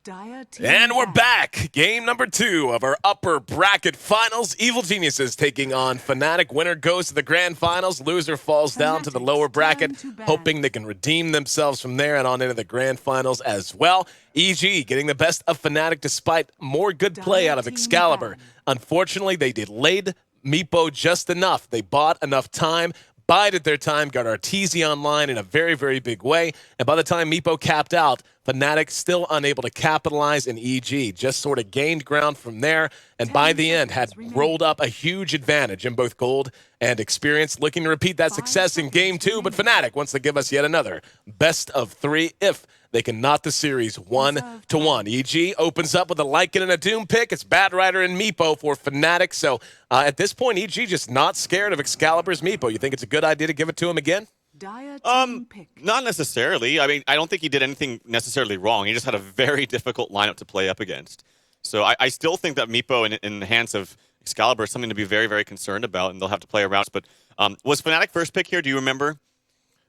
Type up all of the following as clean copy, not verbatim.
And we're back. Game number 2 of our upper bracket finals. Evil Geniuses taking on Fnatic. Winner goes to the grand finals. Loser falls down to the lower bracket, hoping they can redeem themselves from there and on into the grand finals as well. EG getting the best of Fnatic despite more good play out of Excalibur. Unfortunately, they delayed Meepo just enough. They bought enough time, bided their time, got Arteezy online in a very, very big way. And by the time Meepo capped out, Fnatic still unable to capitalize, and EG just sort of gained ground from there, and by the end had rolled up a huge advantage in both gold and experience, looking to repeat that success in Game 2, but Fnatic wants to give us yet another best of 3 if they can knot the series 1-1. EG opens up with a Lycan and a Doom pick. It's Batrider and Meepo for Fnatic, so at this point, EG just not scared of Excalibur's Meepo. You think it's a good idea to give it to him again? Not necessarily. I mean, I don't think he did anything necessarily wrong. He just had a very difficult lineup to play up against. So I still think that Meepo in the hands of Excalibur is something to be very, very concerned about, and they'll have to play around. But was Fnatic first pick here? Do you remember?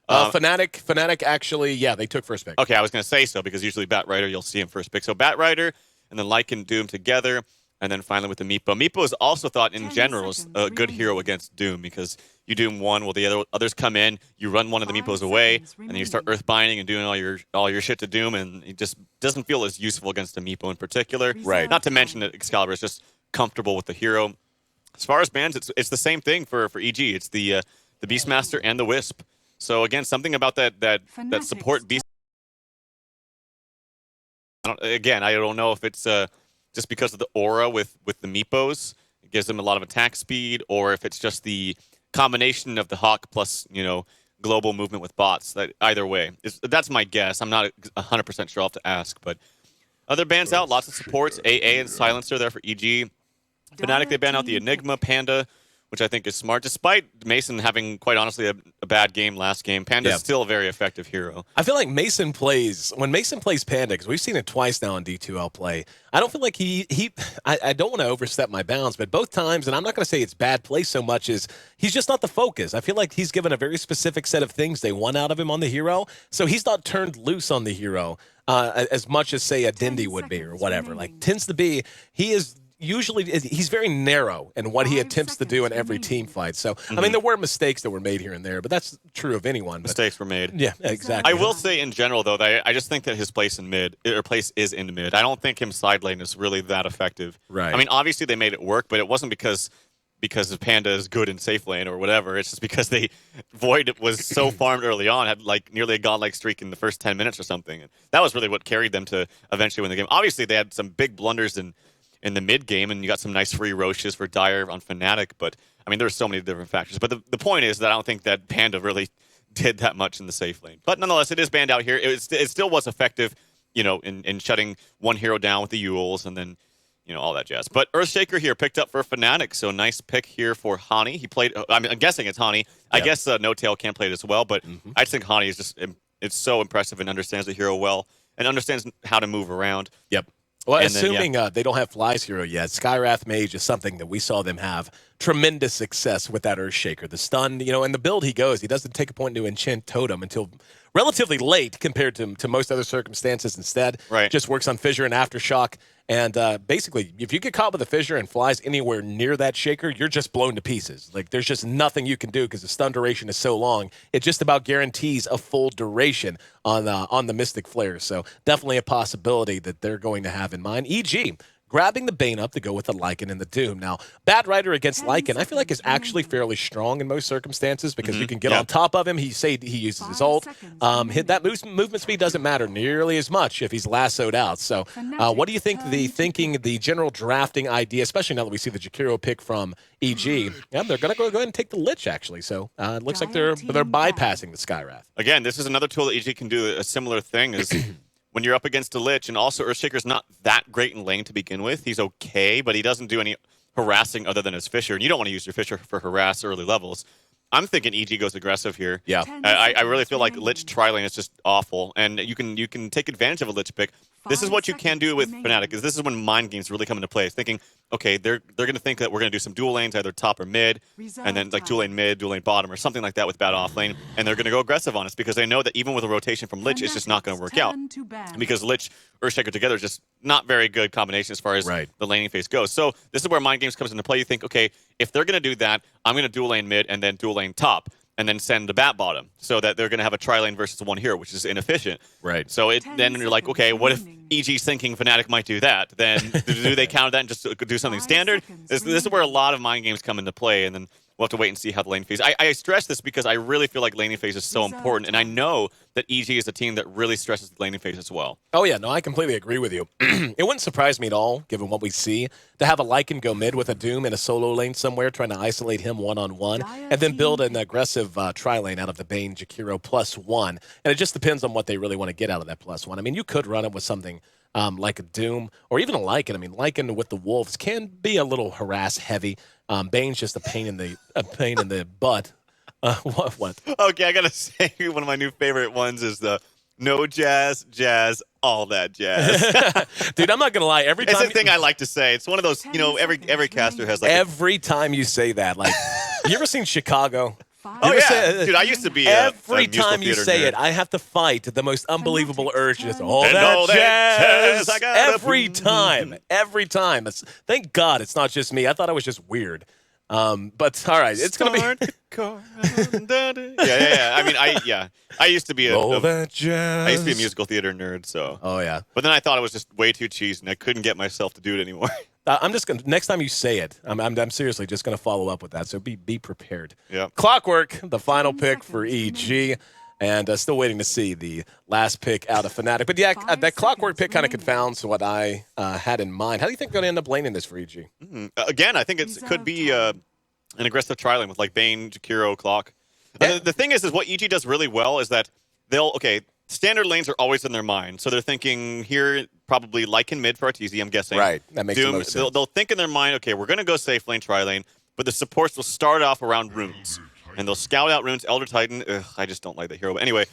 Fnatic actually, yeah, they took first pick. Okay, I was going to say so, because usually Batrider, you'll see him first pick. So Batrider and then Lycan, Doom together, and then finally with the Meepo. Meepo is also thought in general is a good hero against Doom, because you Doom one, well, the others come in, you run one of the Meepos away, and then you start earthbinding and doing all your shit to Doom, and it just doesn't feel as useful against a Meepo in particular. Right. Not to mention that Excalibur is just comfortable with the hero. As far as bans, it's the same thing for EG. It's the Beastmaster and the Wisp. So again, something about that support Beast. I don't know if it's just because of the aura with the Meepos, it gives them a lot of attack speed, or if it's just the combination of the Hawk plus, global movement with bots. That either way, that's my guess. I'm not 100% sure. I'll have to ask. But other bans out, lots of supports. AA and Silencer there for EG. Fnatic, they ban out the Enigma, Panda, which I think is smart. Despite Mason having, quite honestly, a bad game last game, Panda is still a very effective hero. I feel like when Mason plays Panda, because we've seen it twice now in D2L play, I don't feel like I don't want to overstep my bounds, but both times, and I'm not going to say it's bad play so much as he's just not the focus. I feel like he's given a very specific set of things they want out of him on the hero, so he's not turned loose on the hero as much as, say, a Dindy would be or whatever. Like, tends to be, he's very narrow in what he attempts to do in every team fight. So, I mean, there were mistakes that were made here and there, but that's true of anyone. Mistakes were made. Yeah, exactly. I will say in general, though, that I just think that his place is in mid. I don't think him side lane is really that effective. Right. I mean, obviously they made it work, but it wasn't because Panda is good in safe lane or whatever. It's just because Void was so farmed early on, had like nearly a godlike streak in the first 10 minutes or something. And that was really what carried them to eventually win the game. Obviously, they had some big blunders in the mid game, and you got some nice free Roches for Dire on Fnatic, but I mean, there's so many different factors. But the point is that I don't think that Panda really did that much in the safe lane. But nonetheless, it is banned out here. It still was effective, in shutting one hero down with the Euls and then, all that jazz. But Earthshaker here picked up for Fnatic, so nice pick here for Hani. He played, I'm guessing it's Hani. I guess No Tail can play it as well, but I just think Hani is it's so impressive and understands the hero well and understands how to move around. Yep. Well, and assuming they don't have Fly's hero yet, Skywrath Mage is something that we saw them have tremendous success with that Earthshaker. The stun, and the build he goes, he doesn't take a point to enchant Totem until relatively late compared to most other circumstances. Instead, just works on Fissure and Aftershock. And basically, if you get caught with a Fissure and Flies anywhere near that Shaker, you're just blown to pieces. Like, there's just nothing you can do because the stun duration is so long. It just about guarantees a full duration on the Mystic Flare. So definitely a possibility that they're going to have in mind. EG grabbing the Bane up to go with the Lycan and the Doom. Now, Batrider against Lycan, I feel like is actually fairly strong in most circumstances because you can get on top of him. He uses his ult. Hit that movement speed doesn't matter nearly as much if he's lassoed out. So, what do you think the general drafting idea, especially now that we see the Jakiro pick from EG? Yeah, they're going to go ahead and take the Lich actually. So, it looks like they're bypassing the Skywrath. Again, this is another tool that EG can do a similar thing is when you're up against a Lich, and also Earthshaker's not that great in lane to begin with. He's okay, but he doesn't do any harassing other than his Fissure, and you don't want to use your Fissure for harass early levels. I'm thinking EG goes aggressive here. Yeah. I really feel like Lich tri-lane is just awful, and you can take advantage of a Lich pick. This is what you can do with Fnatic, is this is when mind games really come into play. Thinking, okay, they're going to think that we're going to do some dual lanes, either top or mid, and then like dual lane mid, dual lane bottom, or something like that with bad off lane, and they're going to go aggressive on us because they know that even with a rotation from Lich, it's just not going to work out. Because Lich, Earthshaker together is just not very good combination as far as the laning phase goes. So this is where mind games comes into play. You think, okay, if they're going to do that, I'm going to dual lane mid and then dual lane top, and then send the bat bottom, so that they're going to have a tri-lane versus one hero, which is inefficient. Right. So then you're like, okay, what if EG's thinking Fnatic might do that? Then do they counter that and just do something standard? This is where a lot of mind games come into play, and then we'll have to wait and see how the lane phase. I stress this because I really feel like laning phase is so important, and I know that EG is a team that really stresses the laning phase as well. Oh yeah, no, I completely agree with you. It wouldn't surprise me at all, given what we see, to have a Lycan go mid with a Doom in a solo lane somewhere, trying to isolate him one-on-one, and then build an aggressive tri-lane out of the Bane Jakiro +1. And it just depends on what they really want to get out of that +1. I mean, you could run it with something like a Doom or even a Lycan. I mean, Lycan with the Wolves can be a little harass heavy. Bane's just a pain in the butt. What? Okay, I gotta say one of my new favorite ones is the no jazz, all that jazz. Dude, I'm not gonna lie. Every time it's a thing I like to say. It's one of those, every caster has like. Every time you say that, like, you ever seen Chicago? Oh yeah, dude, I used to be every time you say nerd. it, I have to fight the most unbelievable urge. Just all that jazz. Every time. Thank God it's not just me. I thought I was just weird. But all right, it's gonna be. yeah. I mean, I used to be that jazz. I used to be a musical theater nerd. So. Oh yeah. But then I thought it was just way too cheesy, and I couldn't get myself to do it anymore. I'm just gonna next time you say it, I'm seriously just gonna follow up with that. So be prepared. Yeah. Clockwork, the final pick for EG. And still waiting to see the last pick out of Fnatic. But yeah, that Clockwork pick kind of confounds what I had in mind. How do you think they're going to end up laning this for EG? Again, I think it could be an aggressive tri-lane with like Bane, Jakiro, Clock. Yeah. The thing is what EG does really well is that standard lanes are always in their mind. So they're thinking here probably Lycan mid for Arteezy, I'm guessing. Right, that makes the most sense. They'll think in their mind, okay, we're going to go safe lane, tri-lane, but the supports will start off around runes. And they'll scout out runes. Elder Titan, I just don't like that hero. But anyway,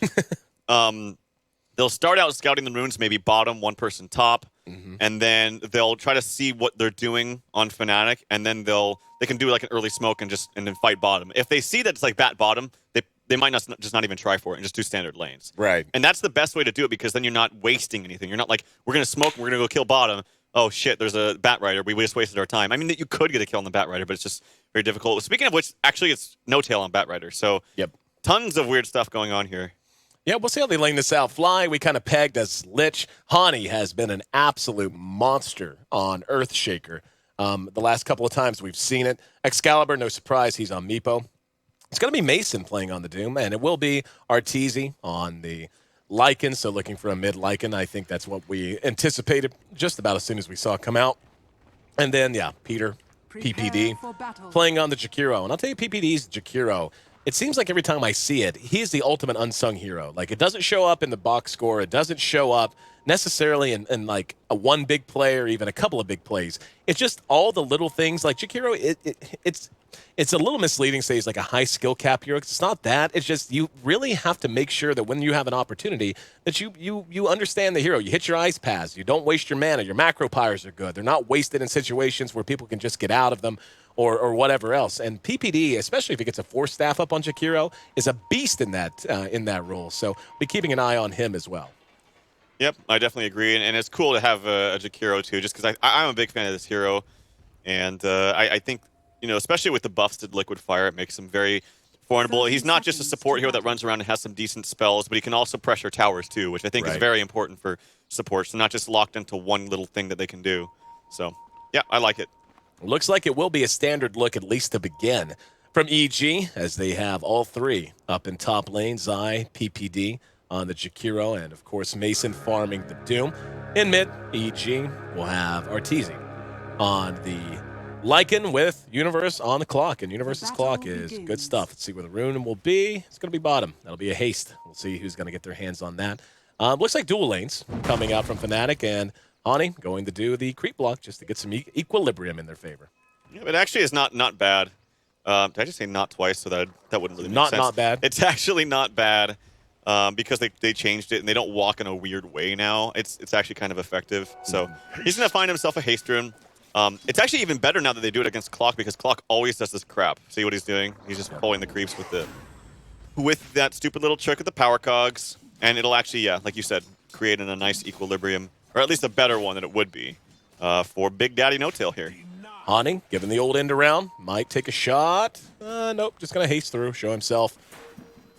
they'll start out scouting the runes, maybe bottom, one person top, and then they'll try to see what they're doing on Fnatic, and then they can do like an early smoke and then fight bottom. If they see that it's like bat bottom, they might not even try for it and just do standard lanes. Right. And that's the best way to do it because then you're not wasting anything. You're not like, we're going to smoke and we're going to go kill bottom. Oh shit, there's a Bat Rider. We just wasted our time. I mean, you could get a kill on the Bat Rider, but it's just very difficult. Speaking of which, actually, it's no tail on Bat Rider. So, tons of weird stuff going on here. Yeah, we'll see how they lane this out. Fly, we kind of pegged as Lich. Hani has been an absolute monster on Earthshaker. The last couple of times we've seen it. Excalibur, no surprise, he's on Meepo. It's going to be Mason playing on the Doom, and it will be Arteezy on the Lycan, so looking for a mid Lycan. I think that's what we anticipated just about as soon as we saw it come out. And then, Peter, PPD, playing on the Jakiro. And I'll tell you, PPD's Jakiro, it seems like every time I see it, he's the ultimate unsung hero. Like, it doesn't show up in the box score. It doesn't show up necessarily in like a one big play or even a couple of big plays. It's just all the little things. Like, Jakiro, it's a little misleading to say he's like a high skill cap hero. It's not that. It's just you really have to make sure that when you have an opportunity that you understand the hero. You hit your ice paths. You don't waste your mana. Your macro pyres are good. They're not wasted in situations where people can just get out of them or whatever else. And PPD, especially if he gets a 4-staff up on Jakiro, is a beast in that role. So be keeping an eye on him as well. Yep, I definitely agree. And it's cool to have a Jakiro too, just because I'm a big fan of this hero. And I think, especially with the buffs to Liquid Fire, it makes him very formidable. He's not just a support hero that runs around and has some decent spells, but he can also pressure towers too, which I think is very important for supports. So not just locked into one little thing that they can do. So, yeah, I like it. Looks like it will be a standard look, at least to begin, from EG, as they have all three up in top lane. Zai, PPD on the Jakiro, and of course Mason farming the Doom. In mid, EG will have Arteezy on the Lycan with Universe on the clock, and Universe's clock is good stuff. Let's see where the rune will be. It's going to be bottom. That'll be a haste. We'll see who's going to get their hands on that. Looks like dual lanes coming out from Fnatic, and Hani going to do the creep block just to get some equilibrium in their favor. Yeah, it actually is not bad. Did I just say not twice? So that wouldn't really make sense. Not bad. It's actually not bad because they changed it and they don't walk in a weird way now. It's actually kind of effective. So he's going to find himself a haste rune. It's actually even better now that they do it against Clock because Clock always does this crap. See what he's doing? He's just pulling the creeps with that stupid little trick of the power cogs, and it'll actually, yeah, like you said, create a nice equilibrium, or at least a better one than it would be for Big Daddy No Tail here. Hani, giving the old end around, might take a shot. Nope, just going to haste through, show himself.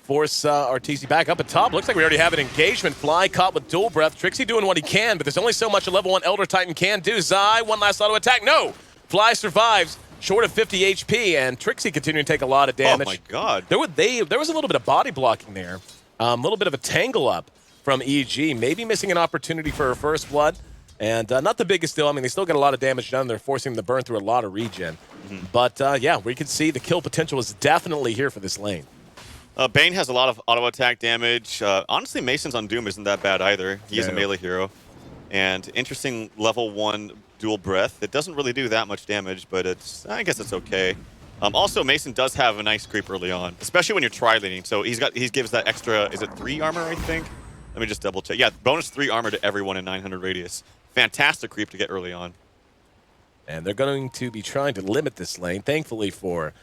Force RTZ back up at top. Looks like we already have an engagement. Fly caught with dual breath. Trixie doing what he can, but there's only so much a level 1 Elder Titan can do. Zai, one last auto attack. No! Fly survives, short of 50 HP, and Trixie continuing to take a lot of damage. Oh my god. There was a little bit of body blocking there. A little bit of a tangle up from EG. Maybe missing an opportunity for her first blood. And not the biggest deal. I mean, they still get a lot of damage done. They're forcing them to burn through a lot of regen. But yeah, we can see the kill potential is definitely here for this lane. Bane has a lot of auto attack damage. Honestly, Mason's on Doom isn't that bad either. He's a melee hero. And interesting level 1 dual breath. It doesn't really do that much damage, but I guess it's okay. Also, Mason does have a nice creep early on, especially when you're tri-laning. So he gives that extra, is it 3 armor, I think? Let me just double check. Yeah, bonus 3 armor to everyone in 900 radius. Fantastic creep to get early on. And they're going to be trying to limit this lane. Thankfully for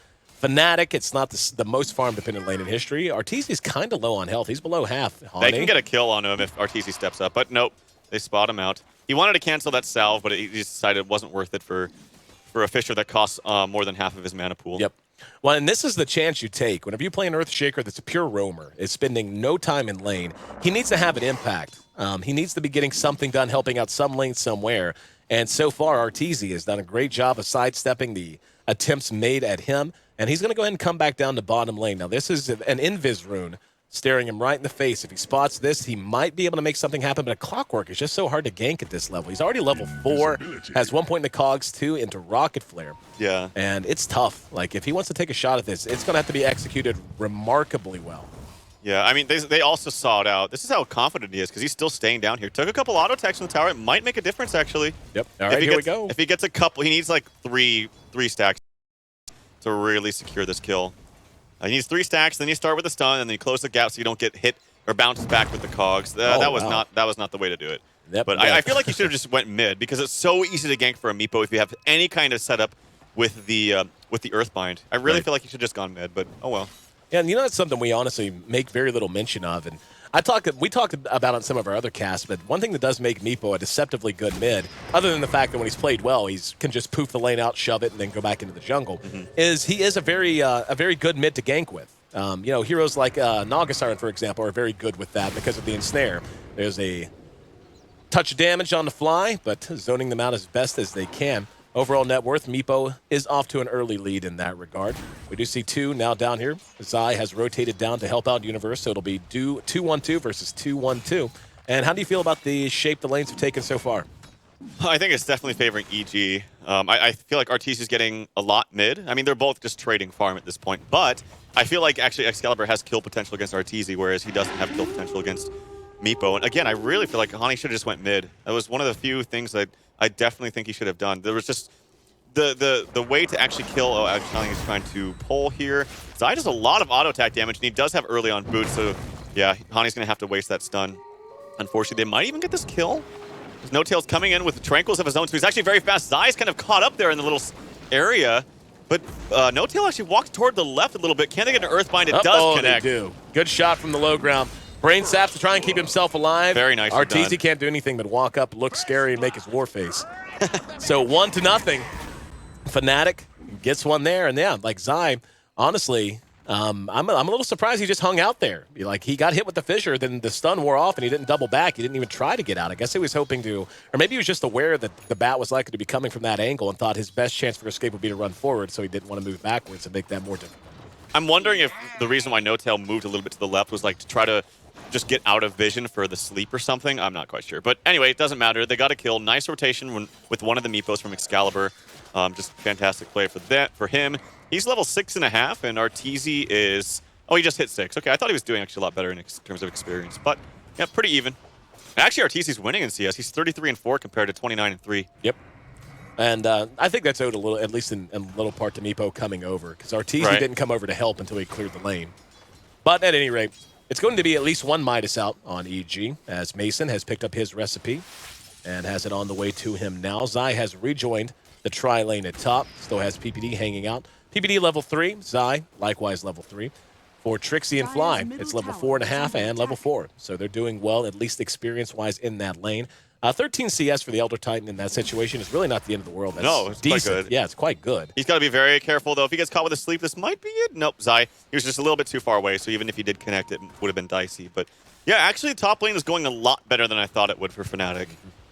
Fnatic, it's not the most farm-dependent lane in history. Arteezy's kind of low on health. He's below half. They can get a kill on him if Arteezy steps up, but nope. They spot him out. He wanted to cancel that salve, but he decided it wasn't worth it for a Fisher that costs more than half of his mana pool. Yep. Well, and this is the chance you take. Whenever you play an Earthshaker that's a pure roamer, is spending no time in lane, he needs to have an impact. He needs to be getting something done, helping out some lane somewhere. And so far, Arteezy has done a great job of sidestepping the attempts made at him. And he's going to go ahead and come back down to bottom lane. Now, this is an Invis rune staring him right in the face. If he spots this, he might be able to make something happen, but a Clockwork is just so hard to gank at this level. He's already level 4, has 1 point in the cogs, 2 into Rocket Flare. Yeah. And it's tough. Like, if he wants to take a shot at this, it's going to have to be executed remarkably well. Yeah, I mean, they also saw it out. This is how confident he is, because he's still staying down here. Took a couple auto attacks on the tower. It might make a difference, actually. Yep. All right, here we go. If he gets a couple, he needs like three stacks to really secure this kill. He needs 3 stacks, then you start with a stun, and then you close the gap so you don't get hit or bounce back with the cogs. That was not the way to do it. Yep, but I feel like you should have just went mid, because it's so easy to gank for a Meepo if you have any kind of setup with the Earthbind. I really feel like you should have just gone mid, but oh well. Yeah, and you know, that's something we honestly make very little mention of. And we talked about it on some of our other casts, but one thing that does make Meepo a deceptively good mid, other than the fact that when he's played well, he can just poof the lane out, shove it, and then go back into the jungle, is he is a very good mid to gank with. You know, heroes like Naga Siren, for example, are very good with that because of the ensnare. There's a touch of damage on the fly, but zoning them out as best as they can. Overall net worth, Meepo is off to an early lead in that regard. We do see 2 now down here. Zai has rotated down to help out Universe, so it'll be 2-1-2 versus 2-1-2. And how do you feel about the shape the lanes have taken so far? I think it's definitely favoring EG. I feel like Arteezy is getting a lot mid. I mean, they're both just trading farm at this point, but I feel like actually Excalibur has kill potential against Arteezy, whereas he doesn't have kill potential against Meepo. And again, I really feel like Hani should have just went mid. That was one of the few things that I definitely think he should have done. There was just the way to actually kill. Oh, actually, he's trying to pull here. Zai does a lot of auto attack damage, and he does have early on boots. So yeah, Hani's gonna have to waste that stun. Unfortunately, they might even get this kill. No Tail's coming in with Tranquils of his own, so he's actually very fast. Zai's kind of caught up there in the little area, but No Tail actually walks toward the left a little bit. Can they get an Earthbind? It does connect. They do. Good shot from the low ground. Brain saps to try and keep himself alive. Very nice. Arteezy can't do anything but walk up, look scary, and make his war face. So 1-0. Fnatic gets one there, and yeah, like Zai, honestly, I'm a little surprised he just hung out there. Like, he got hit with the fissure, then the stun wore off, and he didn't double back. He didn't even try to get out. I guess he was hoping to, or maybe he was just aware that the bat was likely to be coming from that angle and thought his best chance for escape would be to run forward, so he didn't want to move backwards and make that more difficult. I'm wondering if the reason why No Tail moved a little bit to the left was like to try to just get out of vision for the sleep or something. I'm not quite sure. But anyway, it doesn't matter. They got a kill. Nice rotation with one of the Meepos from Excalibur. Just fantastic play for him. He's level 6.5, and Arteezy is... Oh, he just hit 6. Okay, I thought he was doing actually a lot better in terms of experience. But, yeah, pretty even. Actually, Arteezy's winning in CS. He's 33-4 compared to 29-3. Yep. And I think that's owed a little, at least in a little part, to Meepo coming over, because Arteezy didn't come over to help until he cleared the lane. But at any rate, it's going to be at least one Midas out on EG, as Mason has picked up his recipe and has it on the way to him now. Zai has rejoined the tri-lane at top. Still has PPD hanging out. PPD level 3, Zai, likewise level 3. For Trixie and Fly, it's level 4.5 and level 4. So they're doing well, at least experience-wise, in that lane. 13 CS for the Elder Titan in that situation is really not the end of the world. That's no, it's decent. quite good. Yeah, it's quite good. He's got to be very careful, though. If he gets caught with a sleep, this might be it. Nope, Zai. He was just a little bit too far away, so even if he did connect, it would have been dicey. But yeah, actually, top lane is going a lot better than I thought it would for Fnatic.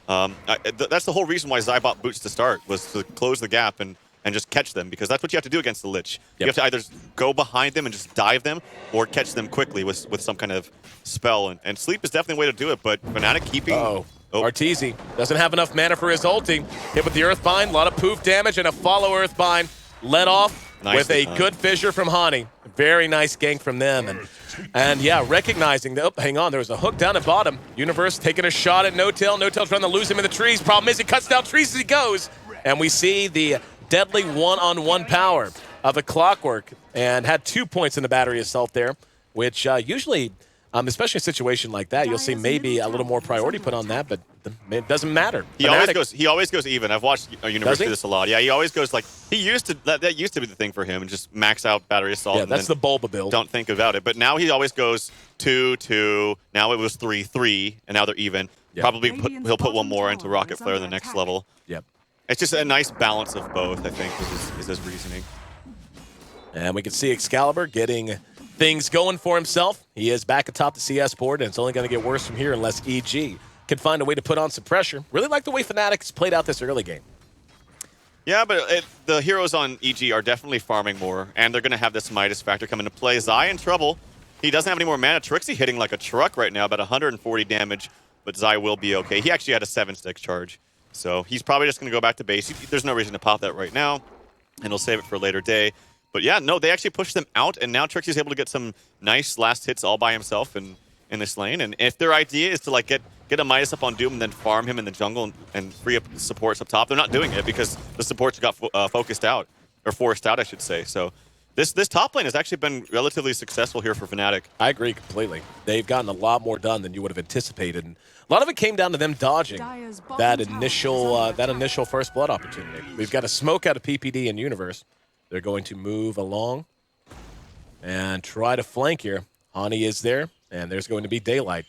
That's the whole reason why Zai bought boots to start, was to close the gap and just catch them, because that's what you have to do against the Lich. Yep. You have to either go behind them and just dive them, or catch them quickly with some kind of spell. And sleep is definitely a way to do it, but Fnatic keeping... Arteezy doesn't have enough mana for his ulti. Hit with the Earthbind, a lot of poof damage, and a follow Earthbind. Let off with a good fissure from Hani. Very nice gank from them. And yeah, recognizing that, hang on, there was a hook down at bottom. Universe taking a shot at No-Tail. No-Tail trying to lose him in the trees. Problem is he cuts down trees as he goes. And we see the deadly one-on-one power of a Clockwork, and had 2 points in the battery assault there, which usually, especially in a situation like that, you'll see maybe a little more priority put on that, but it doesn't matter. He always goes even. I've watched Universe do this a lot. Yeah, he always goes like, that used to be the thing for him, and just max out battery assault. Yeah, that's the Bulba build. Don't think about it. But now he always goes 2-2. Now it was 3-3, and now they're even. Yep. Probably he'll put one more into Rocket Flare the next level. Yep. It's just a nice balance of both, I think, is his reasoning. And we can see Excalibur getting things going for himself. He is back atop the CS board, and it's only going to get worse from here unless EG can find a way to put on some pressure. Really like the way Fnatic's played out this early game. Yeah, but the heroes on EG are definitely farming more, and they're going to have this Midas factor come into play. Zai in trouble. He doesn't have any more mana. Trixie hitting like a truck right now, about 140 damage, but Zai will be okay. He actually had a 7-stick charge. So he's probably just going to go back to base. There's no reason to pop that right now, and he'll save it for a later day. But yeah, no, they actually pushed them out, and now Trixie's able to get some nice last hits all by himself in this lane. And if their idea is to like get a Midas up on Doom and then farm him in the jungle and free up the supports up top, they're not doing it because the supports got focused out, or forced out, I should say. So this top lane has actually been relatively successful here for Fnatic. I agree completely. They've gotten a lot more done than you would have anticipated. And a lot of it came down to them dodging that initial first blood opportunity. We've got a smoke out of PPD and Universe. They're going to move along and try to flank here. Hani is there, and there's going to be Daylight.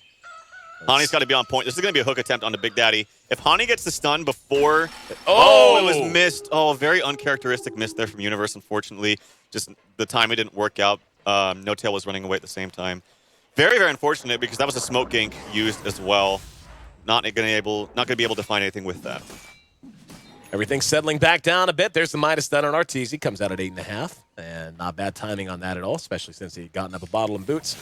Hani's got to be on point. This is going to be a hook attempt on the Big Daddy. If Hani gets the stun before... Oh, it was missed. Oh, a very uncharacteristic miss there from Universe, unfortunately. Just the timing didn't work out. No-Tail was running away at the same time. Very, very unfortunate, because that was a smoke gank used as well. Not going to be able to find anything with that. Everything's settling back down a bit. There's the Midas stun on Arteezy. Comes out at 8.5. And not bad timing on that at all, especially since he'd gotten up a bottle and boots.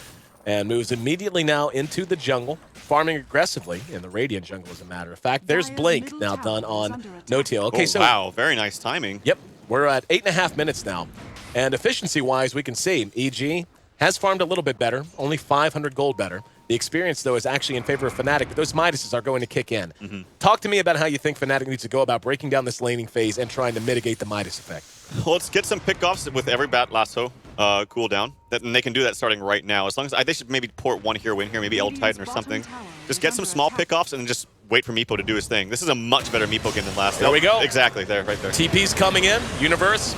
And moves immediately now into the jungle, farming aggressively in the Radiant jungle, as a matter of fact. There's Blink now done on No-Tail. Okay, so wow, very nice timing. Yep, we're at 8.5 minutes now. And efficiency-wise, we can see EG has farmed a little bit better, only 500 gold better. The experience, though, is actually in favor of Fnatic, but those Midases are going to kick in. Talk to me about how you think Fnatic needs to go about breaking down this laning phase and trying to mitigate the Midas effect. Well, let's get some pickoffs with every Bat Lasso cooldown, and they can do that starting right now. As long as they should maybe port one hero in here, maybe El Titan or something. Just get some small pickoffs and then just wait for Meepo to do his thing. This is a much better Meepo game than last. There we go. Exactly, there, right there. TP's coming in. Universe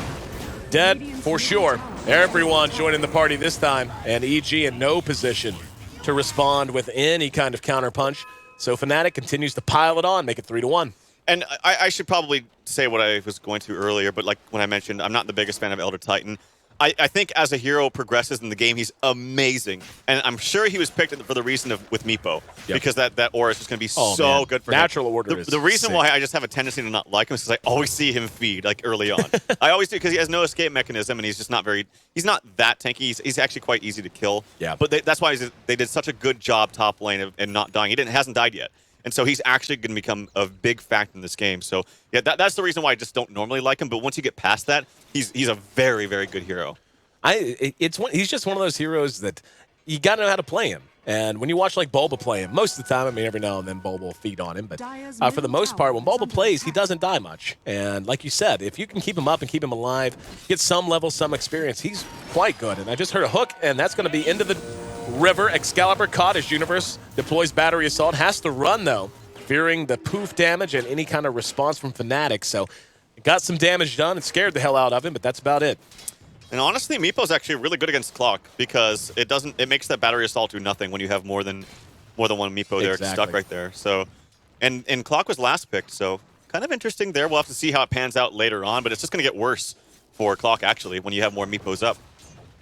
dead for sure. Everyone joining the party this time, and EG in no position to respond with any kind of counterpunch. So Fnatic continues to pile it on, make it 3-1. And I should probably say what I was going to earlier, but like when I mentioned, I'm not the biggest fan of Elder Titan. I think as a hero progresses in the game, he's amazing. And I'm sure he was picked for the reason of with Meepo, because that aura is just going to be so good for him. Natural order is the reason sick. why I just have a tendency to not like him is because I always see him feed, like, early on. I always do, because he has no escape mechanism, and he's just not he's not that tanky. He's actually quite easy to kill. Yeah. But that's why they did such a good job top lane and not dying. He hasn't died yet. And so he's actually going to become a big factor in this game. So, yeah, that's the reason why I just don't normally like him. But once you get past that, he's a very, very good hero. He's just one of those heroes that you got to know how to play him. And when you watch like Bulba play him, most of the time, I mean, every now and then Bulba will feed on him. But for the most part, when Bulba plays, he doesn't die much. And like you said, if you can keep him up and keep him alive, get some level, some experience, he's quite good. And I just heard a hook, and that's going to be into the river. Excalibur caught as Universe deploys Battery Assault. Has to run, though, fearing the poof damage and any kind of response from Fnatic. So got some damage done and scared the hell out of him, but that's about it. And honestly, Meepo's actually really good against Clock because it makes that battery assault do nothing when you have more than one Meepo there stuck right there. So, and Clock was last picked, so kind of interesting there. We'll have to see how it pans out later on, but it's just going to get worse for Clock actually when you have more Meepos up.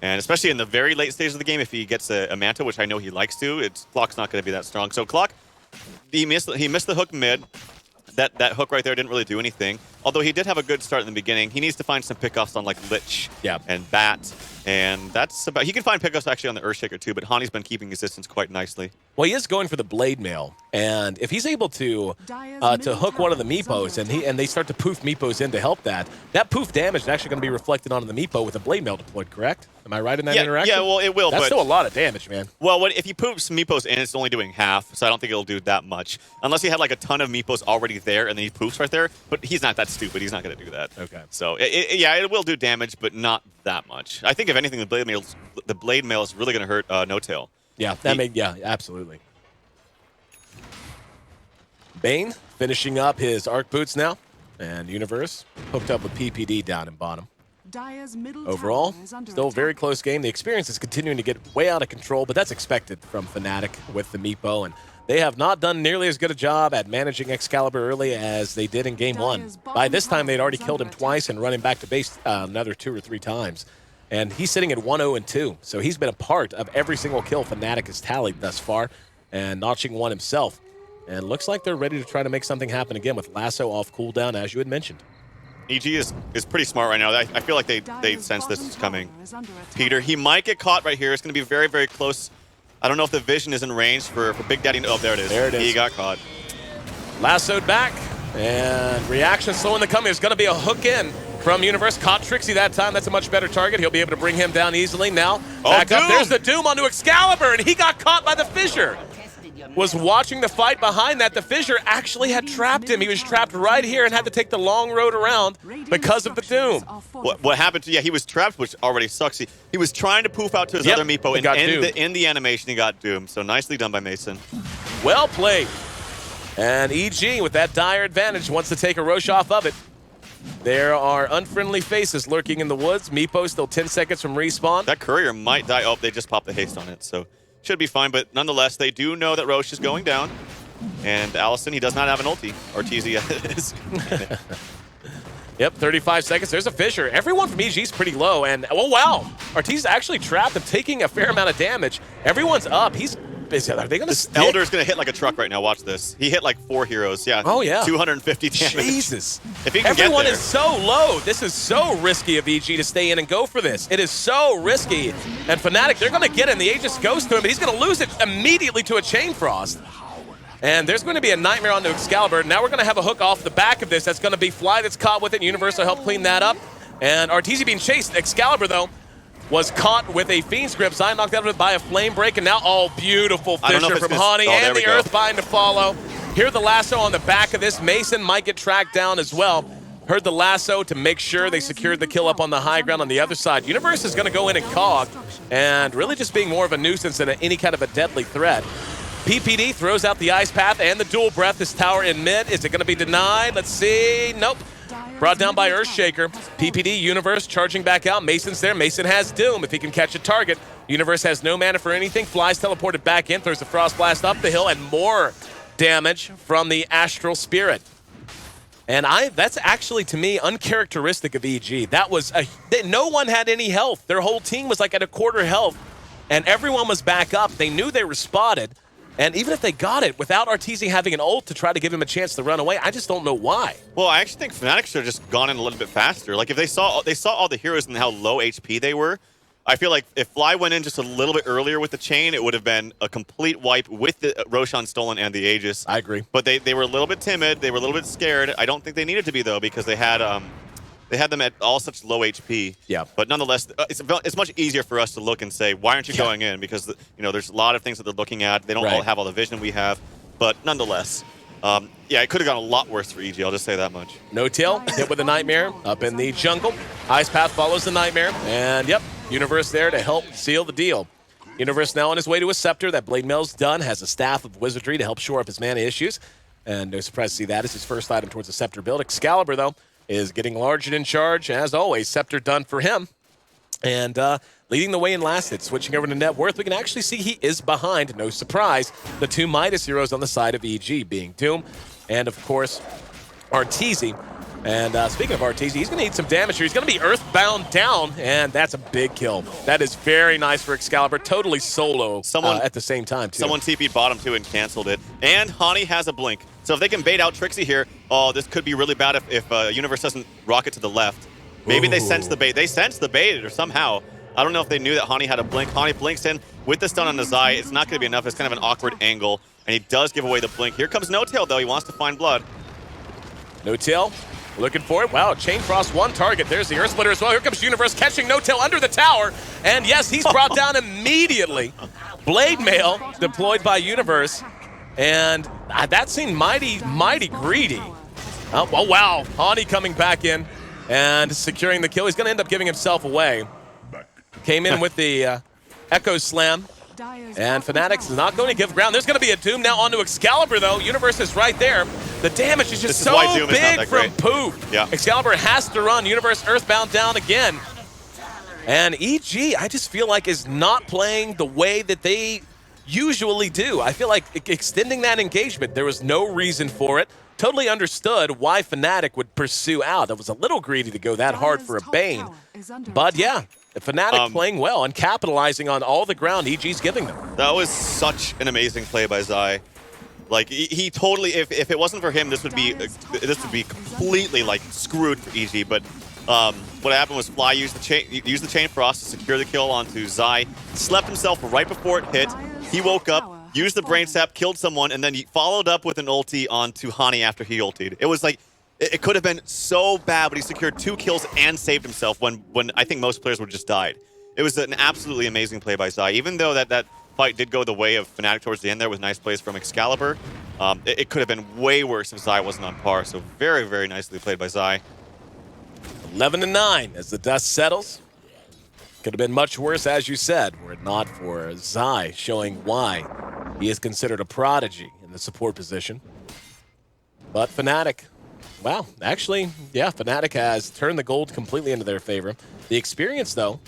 And especially in the very late stage of the game, if he gets a Manta, which I know he likes to, Clock's not going to be that strong. So Clock, he missed the hook mid. That hook right there didn't really do anything. Although he did have a good start in the beginning. He needs to find some pickoffs on like Lich and Bat. And that's about... He can find pickoffs actually on the Earthshaker too, but Hani's been keeping his distance quite nicely. Well, he is going for the Blade Mail. And if he's able to hook one of the Meepos and they start to poof Meepos in to help that poof damage is actually going to be reflected onto the Meepo with a Blade Mail deployed, correct? Am I right in that interaction? Yeah, well, it will. That's still a lot of damage, man. Well, if he poofs Meepos in, it's only doing half, so I don't think it'll do that much. Unless he had like a ton of Meepos already there and then he poofs right there. But he's not that stupid. He's not going to do that. Okay. So, it will do damage, but not that much. I think if anything, the Blade Mail is really going to hurt No Tail. Yeah, absolutely. Bane finishing up his Arc Boots now. And Universe hooked up with PPD down in bottom. Overall, still a very close game. The experience is continuing to get way out of control, but that's expected from Fnatic with the Meepo, and they have not done nearly as good a job at managing Excalibur early as they did in Game 1. By this time, they'd already killed him twice and run him back to base another 2 or 3 times. And he's sitting at 1-0-2, so he's been a part of every single kill Fnatic has tallied thus far, and notching one himself. And looks like they're ready to try to make something happen again with Lasso off cooldown, as you had mentioned. EG is pretty smart right now. I feel like they sense this is coming. Peter, he might get caught right here. It's going to be very, very close. I don't know if the vision is in range for Big Daddy. Oh, there it is. There it is. He got caught. Lassoed back, and reaction slow in the coming. There's going to be a hook in from Universe. Caught Trixie that time. That's a much better target. He'll be able to bring him down easily. Now, back up. There's the Doom onto Excalibur, and he got caught by the Fissure. Was watching the fight behind that. The Fissure actually had trapped him. He was trapped right here and had to take the long road around because of the Doom. What happened to, he was trapped, which already sucks. He was trying to poof out to his other Meepo, and in the animation, he got doomed. So nicely done by Mason. Well played. And EG, with that dire advantage, wants to take a Roche off of it. There are unfriendly faces lurking in the woods. Meepo still 10 seconds from respawn. That courier might die. Oh, they just popped the haste on it, so should be fine. But nonetheless, they do know that Roche is going down. And Allison, he does not have an ulti. Or TZ is. Yep, 35 seconds. There's a Fissure. Everyone from EG is pretty low. And, oh, wow. Artee's actually trapped and taking a fair amount of damage. Everyone's up. Are they going to stick? Elder's going to hit like a truck right now. Watch this. He hit like 4 heroes. Yeah. Oh, yeah. 250 damage. Jesus. If he can Everyone get there. is so low. This is so risky of EG to stay in and go for this. It is so risky. And Fnatic, they're going to get him. The Aegis goes to him, but he's going to lose it immediately to a Chain Frost. And there's going to be a Nightmare onto Excalibur. Now we're going to have a hook off the back of this. That's going to be Fly that's caught with it. Universe will help clean that up. And Arteezy being chased. Excalibur, though, was caught with a Fiend's Grip. Zion knocked out of it by a Flame Break. And now, oh, beautiful Fissure from Hani. And the Earthbind to follow. Here the lasso on the back of this. Mason might get tracked down as well. Heard the lasso to make sure they secured the kill up on the high ground on the other side. Universe is going to go in and cog. And really just being more of a nuisance than any kind of a deadly threat. PPD throws out the Ice Path and the Dual Breath. This tower in mid. Is it going to be denied? Let's see. Nope. Brought down by Earthshaker. PPD, Universe charging back out. Mason's there. Mason has Doom if he can catch a target. Universe has no mana for anything. Flies teleported back in. Throws the Frost Blast up the hill and more damage from the Astral Spirit. And that's actually, to me, uncharacteristic of EG. No one had any health. Their whole team was like at a quarter health. And everyone was back up. They knew they were spotted. And even if they got it, without Arteezy having an ult to try to give him a chance to run away, I just don't know why. Well, I actually think Fnatic should have just gone in a little bit faster. Like, if they saw all the heroes and how low HP they were, I feel like if Fly went in just a little bit earlier with the chain, it would have been a complete wipe with the Roshan stolen and the Aegis. I agree. But they were a little bit timid. They were a little bit scared. I don't think they needed to be, though, because they had them at all such low HP. Yeah. But nonetheless, it's much easier for us to look and say, why aren't you going in? Because there's a lot of things that they're looking at. They don't all have all the vision we have. But nonetheless, yeah, it could have gone a lot worse for EG. I'll just say that much. No Tail hit with a Nightmare up in the jungle. Ice Path follows the Nightmare. And yep, Universe there to help seal the deal. Universe now on his way to a Scepter. That Blade Mail's done. Has a Staff of Wizardry to help shore up his mana issues. And no surprise to see that as his first item towards the Scepter build. Excalibur, though, is getting large and in charge. As always, Scepter done for him. And leading the way in last hit, switching over to net worth, we can actually see he is behind, no surprise, the two Midas heroes on the side of EG, being Doom and, of course, Arteezy. And speaking of Arteezy, he's going to need some damage here. He's going to be earthbound down, and that's a big kill. That is very nice for Excalibur. Totally solo at the same time, too. Someone TP'd bottom, too, and canceled it. And Hani has a blink. So if they can bait out Trixie here, oh, this could be really bad if Universe doesn't rocket to the left. Maybe they sense the bait. They sense the bait or somehow. I don't know if they knew that Hani had a blink. Hani blinks in with the stun on the Zai. It's not going to be enough. It's kind of an awkward angle, and he does give away the blink. Here comes No-Tail, though. He wants to find blood. No-Tail looking for it. Wow, Chain Frost, one target. There's the Earth Splitter as well. Here comes Universe catching No-Tail under the tower. And yes, he's brought down immediately. Blade Mail deployed by Universe. And that seemed mighty, mighty greedy. Oh, wow. Hani coming back in and securing the kill. He's going to end up giving himself away. Came in with the Echo Slam. And Fnatic is not going to give ground. There's going to be a Doom now onto Excalibur, though. Universe is right there. The damage is just so big from Poof. Yeah. Excalibur has to run. Universe earthbound down again. And EG, I just feel like, is not playing the way that they usually do. I feel like extending that engagement, there was no reason for it. Totally understood why Fnatic would pursue out. It was a little greedy to go that hard for a Bane. But yeah, Fnatic playing well and capitalizing on all the ground EG's giving them. That was such an amazing play by Zai. Like he totally, if it wasn't for him, this would be completely like screwed for EG. But what happened was Fly used the chain frost to secure the kill onto Zai. Slept himself right before it hit. He woke up, used the brain sap, killed someone, and then he followed up with an ulti onto Hani after he ultied. It was like, it could have been so bad, but he secured 2 kills and saved himself when I think most players would have just died. It was an absolutely amazing play by Zai. Even though that fight did go the way of Fnatic towards the end there with nice plays from Excalibur, it could have been way worse if Zai wasn't on par. So very, very nicely played by Zai. 11-9 as the dust settles. Could have been much worse, as you said, were it not for Zai showing why he is considered a prodigy in the support position. But Fnatic, wow, actually, yeah, Fnatic has turned the gold completely into their favor. The experience, though,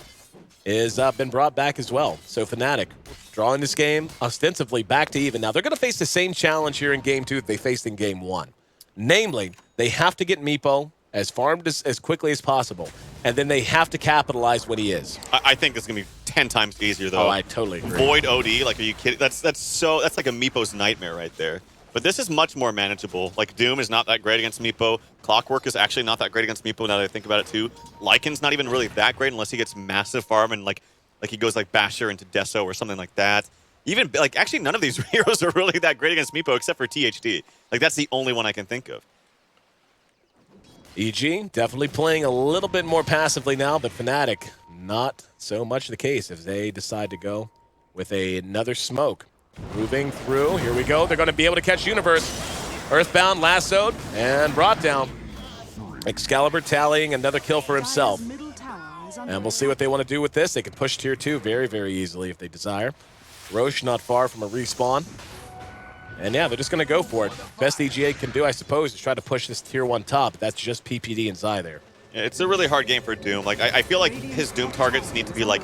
is been brought back as well. So Fnatic drawing this game ostensibly back to even. Now, they're going to face the same challenge here in Game 2 that they faced in Game 1. Namely, they have to get Meepo as farmed as quickly as possible, and then they have to capitalize when he is. I think it's going to be 10 times easier, though. Oh, I totally agree. Void OD, like, are you kidding? That's like a Meepo's nightmare right there. But this is much more manageable. Like, Doom is not that great against Meepo. Clockwork is actually not that great against Meepo, now that I think about it, too. Lycan's not even really that great unless he gets massive farm and, like he goes, like, Basher into Deso or something like that. Even, like, actually none of these heroes are really that great against Meepo except for THD. Like, that's the only one I can think of. EG definitely playing a little bit more passively now, but Fnatic not so much the case if they decide to go with another smoke. Moving through, here we go. They're going to be able to catch Universe. Earthbound, lassoed, and brought down. Excalibur tallying another kill for himself. And we'll see what they want to do with this. They can push tier 2 very, very easily if they desire. Roche not far from a respawn. And yeah, they're just going to go for it. Best EGA can do, I suppose, is try to push this tier 1 top. That's just PPD and Zai there. Yeah, it's a really hard game for Doom. Like, I feel like his Doom targets need to be like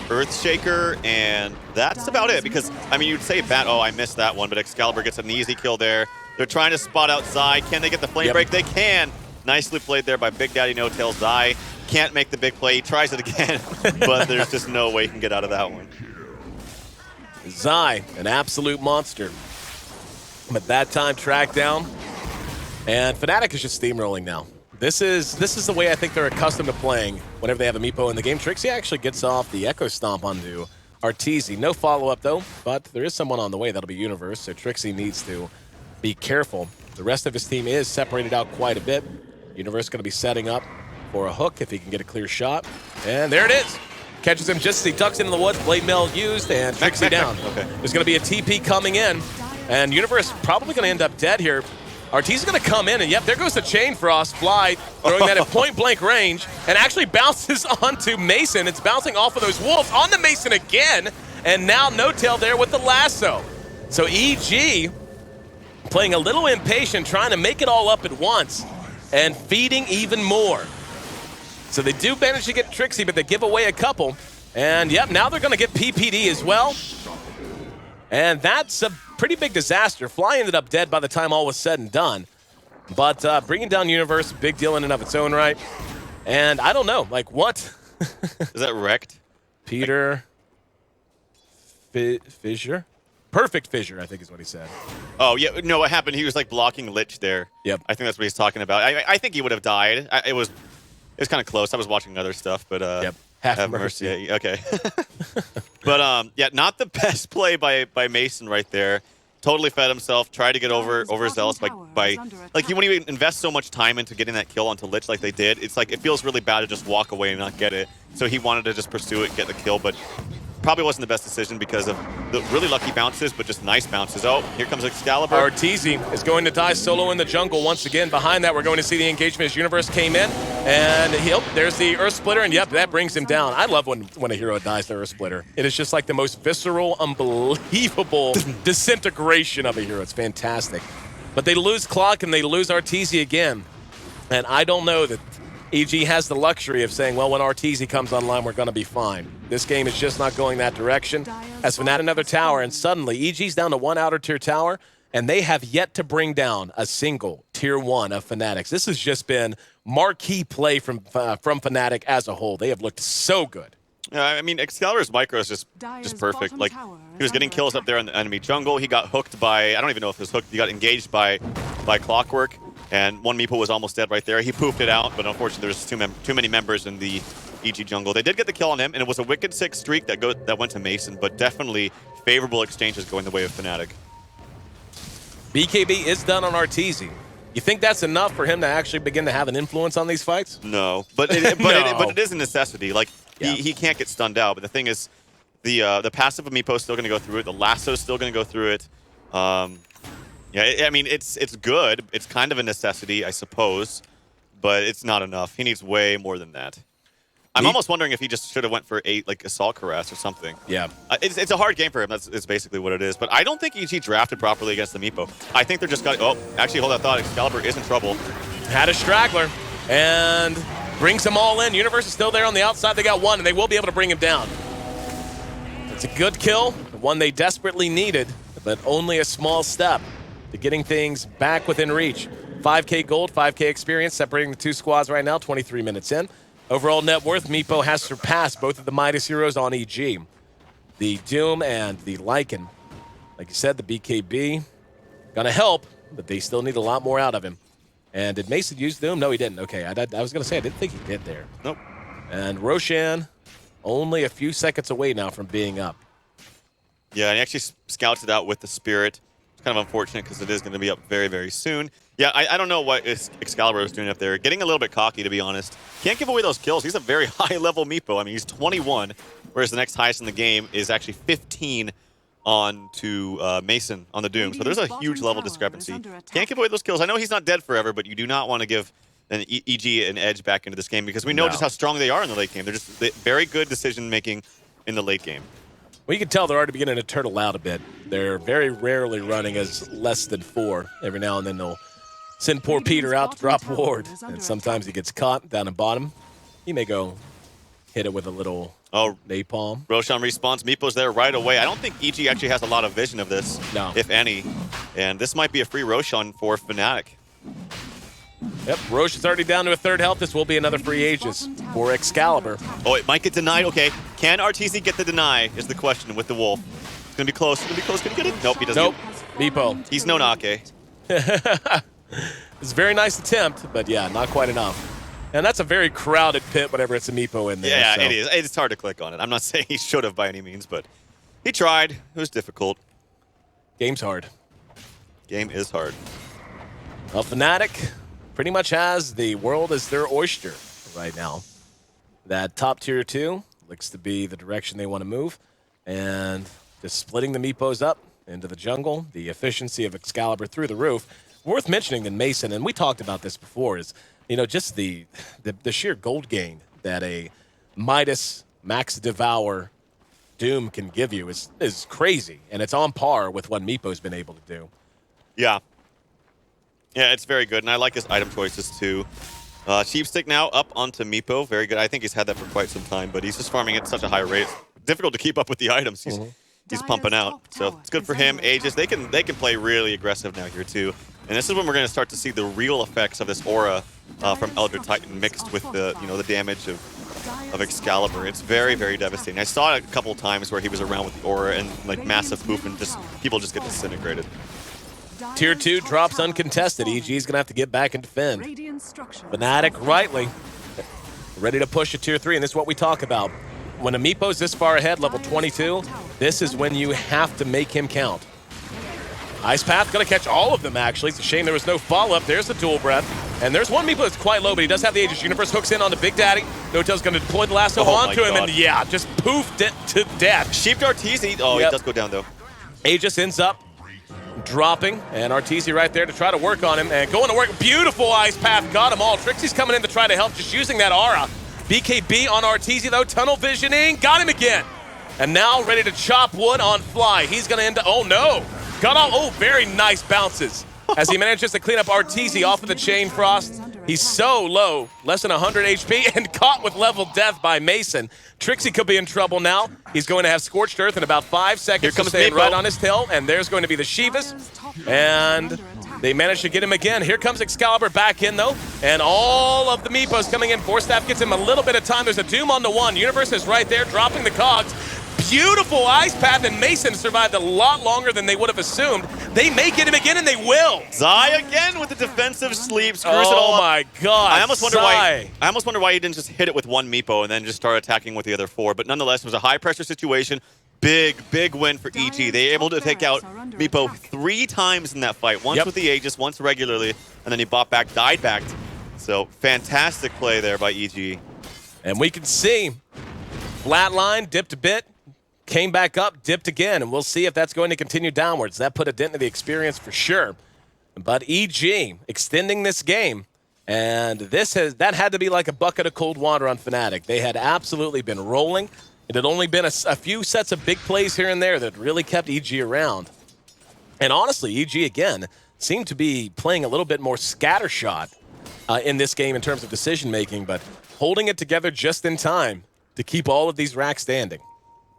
Earthshaker, and that's about it. Because, I mean, you'd say Bat, oh, I missed that one, but Excalibur gets an easy kill there. They're trying to spot out Zai. Can they get the flame break? They can. Nicely played there by Big Daddy No-Tail. Zai can't make the big play. He tries it again, but there's just no way he can get out of that one. Zai, an absolute monster. But that time tracked down, and Fnatic is just steamrolling now. This is the way I think they're accustomed to playing whenever they have a Meepo in the game. Trixie actually gets off the Echo Stomp onto Arteezy. No follow-up, though, but there is someone on the way. That'll be Universe, so Trixie needs to be careful. The rest of his team is separated out quite a bit. Universe going to be setting up for a hook if he can get a clear shot. And there it is. Catches him just as he ducks into the woods. Blade Mail used, and Trixie down. Okay. There's going to be a TP coming in. And Universe probably going to end up dead here. Arteezy's going to come in, and yep, there goes the Chain Frost. Fly, throwing that at point-blank range, and actually bounces onto Mason. It's bouncing off of those wolves on the Mason again, and now No-Tail there with the lasso. So EG playing a little impatient, trying to make it all up at once. and feeding even more. So they do manage to get Trixie, but they give away a couple. And yep, now they're going to get PPD as well. And that's a pretty big disaster. Fly ended up dead by the time all was said and done. But bringing down Universe, big deal in and of its own right. And I don't know, like what? Is that wrecked? Peter Fissure? Perfect Fissure, I think is what he said. Oh, yeah. No, what happened, he was like blocking Lich there. Yep. I think that's what he's talking about. I think he would have died. It was kind of close. I was watching other stuff, but yep. Have mercy. Yeah, okay. But yeah, not the best play by Mason right there. Totally fed himself, tried to get overzealous by like when you invest so much time into getting that kill onto Lich like they did, it's like it feels really bad to just walk away and not get it. So he wanted to just pursue it, get the kill, but probably wasn't the best decision because of the really lucky bounces, but just nice bounces. Oh, here comes Excalibur. Arteezy is going to die solo in the jungle once again. Behind that, we're going to see the engagement as Universe came in, and there's the Earth Splitter, and yep, that brings him down. I love when a hero dies to Earth Splitter. It is just like the most visceral, unbelievable disintegration of a hero. It's fantastic. But they lose Clock, and they lose Arteezy again. And I don't know that EG has the luxury of saying, well, when Arteezy comes online, we're going to be fine. This game is just not going that direction. As Fnatic another tower, and suddenly EG's down to one outer tier tower, and they have yet to bring down a single tier 1 of Fnatic's. This has just been marquee play from Fnatic as a whole. They have looked so good. Yeah, I mean, Excalibur's micro is just perfect. Like, he was getting kills up there in the enemy jungle. He got hooked by, I don't even know if it was hooked. He got engaged by Clockwork. And one Meepo was almost dead right there. He poofed it out, but unfortunately there's too many members in the EG jungle. They did get the kill on him, and it was a wicked 6 streak that went to Mason, but definitely favorable exchanges going the way of Fnatic. BKB is done on Arteezy. You think that's enough for him to actually begin to have an influence on these fights? No, but it is a necessity. Like, yeah. he can't get stunned out, but the thing is, the passive of Meepo is still going to go through it. The lasso is still going to go through it. Yeah, I mean, it's good. It's kind of a necessity, I suppose, but it's not enough. He needs way more than that. I'm almost wondering if he just should have went for 8, like, Assault Caress or something. Yeah. It's a hard game for him. That's basically what it is. But I don't think EG drafted properly against the Meepo. I think they're just got... Oh, actually, hold that thought. Excalibur is in trouble. Had a straggler and brings them all in. Universe is still there on the outside. They got one, and they will be able to bring him down. It's a good kill, the one they desperately needed, but only a small step to getting things back within reach. 5K gold, 5K experience, separating the two squads right now, 23 minutes in. Overall net worth, Meepo has surpassed both of the Midas heroes on EG. The Doom and the Lycan. Like you said, the BKB gonna help, but they still need a lot more out of him. And did Mason use Doom? No, he didn't. Okay, I was gonna say, I didn't think he did there. Nope. And Roshan, only a few seconds away now from being up. Yeah, and he actually scouts it out with the Spirit. It's kind of unfortunate because it is going to be up very, very soon. Yeah, I don't know what Excalibur is doing up there. Getting a little bit cocky, to be honest. Can't give away those kills. He's a very high-level Meepo. I mean, he's 21, whereas the next highest in the game is actually 15 on to Mason on the Doom. So there's a huge level discrepancy. Can't give away those kills. I know he's not dead forever, but you do not want to give an EG an edge back into this game because we know just how strong they are in the late game. They're just very good decision-making in the late game. Well, you can tell they're already beginning to turtle out a bit. They're very rarely running as less than 4. Every now and then they'll send poor Peter out to drop ward. And sometimes he gets caught down in bottom. He may go hit it with a little napalm. Roshan respawns. Meepo's there right away. I don't think EG actually has a lot of vision of this, if any. And this might be a free Roshan for Fnatic. Yep, Roche is already down to a 3rd health. This will be another free Aegis for Excalibur. Oh, it might get denied. Okay, can Arteezy get the deny is the question with the Wolf. It's going to be close. It's going to be close. Can he get it? Nope, he doesn't. Nope, Meepo. He's no Nake. It's a very nice attempt, but yeah, not quite enough. And that's a very crowded pit whenever it's a Meepo in there. Yeah, so. It is. It's hard to click on it. I'm not saying he should have by any means, but he tried. It was difficult. Game's hard. Game is hard. Well, Fnatic pretty much has the world as their oyster right now. That top tier 2 looks to be the direction they want to move. And just splitting the Meepos up into the jungle, the efficiency of Excalibur through the roof. Worth mentioning that Mason, and we talked about this before, is just the sheer gold gain that a Midas Max Devour Doom can give you is crazy. And it's on par with what Meepo's been able to do. Yeah. Yeah, it's very good, and I like his item choices too. Sheepstick now up onto Meepo, very good. I think he's had that for quite some time, but he's just farming at such a high rate. It's difficult to keep up with the items he's pumping out. So it's good for him. Aegis, they can play really aggressive now here too. And this is when we're going to start to see the real effects of this aura from Elder Titan mixed with the the damage of Excalibur. It's very, very devastating. I saw it a couple of times where he was around with the aura and like massive poof and just people just get disintegrated. Tier 2 drops uncontested. EG's going to have to get back and defend. Fnatic rightly ready to push to Tier 3, and this is what we talk about. When a Meepo's this far ahead, level 22, this is when you have to make him count. Ice Path going to catch all of them, actually. It's a shame there was no follow-up. There's the dual breath. And there's one Meepo that's quite low, but he does have the Aegis. Universe hooks in on the Big Daddy. No-Tail's going to deploy the lasso onto him, and yeah, just poofed it to death. Sheep Arteezy. Oh, he does go down, though. Aegis ends up dropping, and Arteezy right there to try to work on him, and going to work. Beautiful Ice Path, got them all. Trixie's coming in to try to help, just using that aura. BKB on Arteezy, though, tunnel visioning, got him again. And now ready to chop wood on Fly. He's going to end up, oh no. Got all, oh, very nice bounces as he manages to clean up Arteezy off of the Chain Frost. He's so low, less than 100 HP, and caught with level death by Mason. Trixie could be in trouble now. He's going to have Scorched Earth in about 5 seconds. Here comes staying right on his tail, and there's going to be the Shivas. And they manage to get him again. Here comes Excalibur back in, though, and all of the Meepos coming in. Force Staff gets him a little bit of time. There's a Doom on the one. Universe is right there, dropping the cogs. Beautiful Ice Path, and Mason survived a lot longer than they would have assumed. They may get him again, and they will. Zai again with the defensive sleep. Screws it all up. Oh my God, I almost wonder why he didn't just hit it with one Meepo and then just start attacking with the other 4. But nonetheless, it was a high-pressure situation. Big win for EG. They were able to take out Meepo 3 times in that fight. Once with the Aegis, once regularly, and then he bought back, died back. So fantastic play there by EG. And we can see flatline, dipped a bit, came back up, dipped again, and we'll see if that's going to continue downwards. That put a dent into the experience for sure. But EG extending this game, and that had to be like a bucket of cold water on Fnatic. They had absolutely been rolling. It had only been a few sets of big plays here and there that really kept EG around. And honestly, EG, again, seemed to be playing a little bit more scattershot in this game in terms of decision-making, but holding it together just in time to keep all of these racks standing.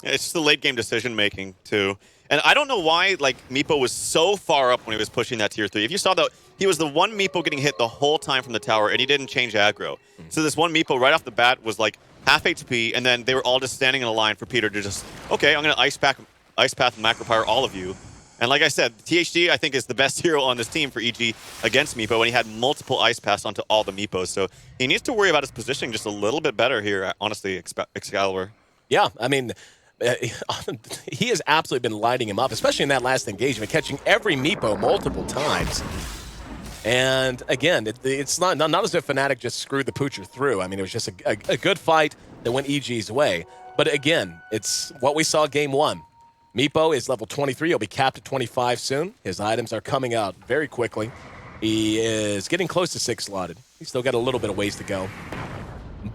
Yeah, it's just the late-game decision-making, too. And I don't know why, like, Meepo was so far up when he was pushing that Tier 3. If you saw that, he was the one Meepo getting hit the whole time from the tower, and he didn't change aggro. So this one Meepo right off the bat was, like, half HP, and then they were all just standing in a line for Peter to just, okay, I'm going to Ice Path and Macropyre all of you. And like I said, THD, I think, is the best hero on this team for EG against Meepo, and he had multiple Ice Paths onto all the Meepos. So he needs to worry about his positioning just a little bit better here, honestly, Excalibur. Yeah, I mean, he has absolutely been lighting him up, especially in that last engagement, catching every Meepo multiple times. And again, it's not as if Fnatic just screwed the Poocher through. I mean, it was just a good fight that went EG's way. But again, it's what we saw game 1. Meepo is level 23. He'll be capped at 25 soon. His items are coming out very quickly. He is getting close to 6 slotted. He's still got a little bit of ways to go.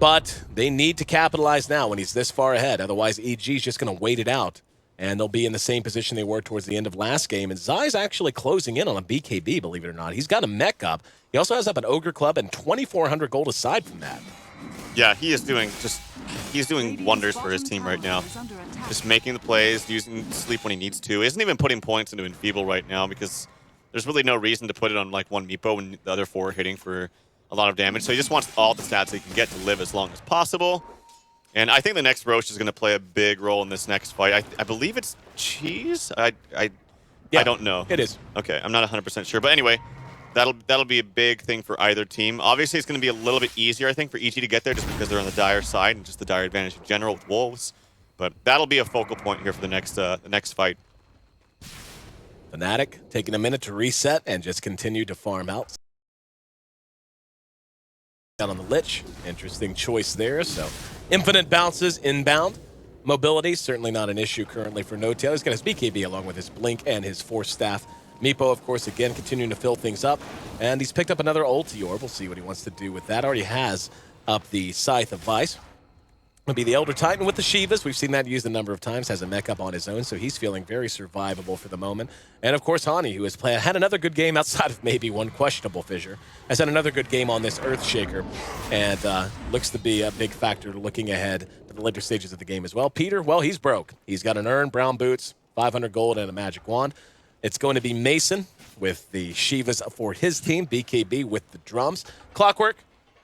But they need to capitalize now when he's this far ahead. Otherwise, EG's just going to wait it out. And they'll be in the same position they were towards the end of last game. And Zai's actually closing in on a BKB, believe it or not. He's got a mech up. He also has up an Ogre Club and 2,400 gold aside from that. Yeah, he's doing wonders for his team right now. Just making the plays, using sleep when he needs to. He isn't even putting points into Enfeeble right now because there's really no reason to put it on like one Meepo when the other 4 are hitting for a lot of damage. So he just wants all the stats he can get to live as long as possible. And I think the next Roche is going to play a big role in this next fight. I believe it's Cheese? I don't know. It is. Okay, I'm not 100% sure. But anyway, that'll be a big thing for either team. Obviously, it's going to be a little bit easier, I think, for EG to get there just because they're on the Dire side and just the Dire advantage in general with Wolves. But that'll be a focal point here for the next fight. Fnatic taking a minute to reset and just continue to farm out. Down on the Lich. Interesting choice there. So infinite bounces inbound. Mobility, certainly not an issue currently for No-Tail. He's got his BKB along with his Blink and his Force Staff. Meepo, of course, again, continuing to fill things up. And he's picked up another ulti orb. We'll see what he wants to do with that. Already has up the Scythe of Vice. Will be the Elder Titan with the Shivas. We've seen that used a number of times. Has a mech up on his own, so he's feeling very survivable for the moment. And of course, Hani, who has had another good game outside of maybe one questionable fissure, has had another good game on this Earthshaker, and looks to be a big factor looking ahead to the later stages of the game as well. Peter, well, he's broke. He's got an urn, brown boots, 500 gold, and a magic wand. It's going to be Mason with the Shivas for his team, BKB with the drums. Clockwork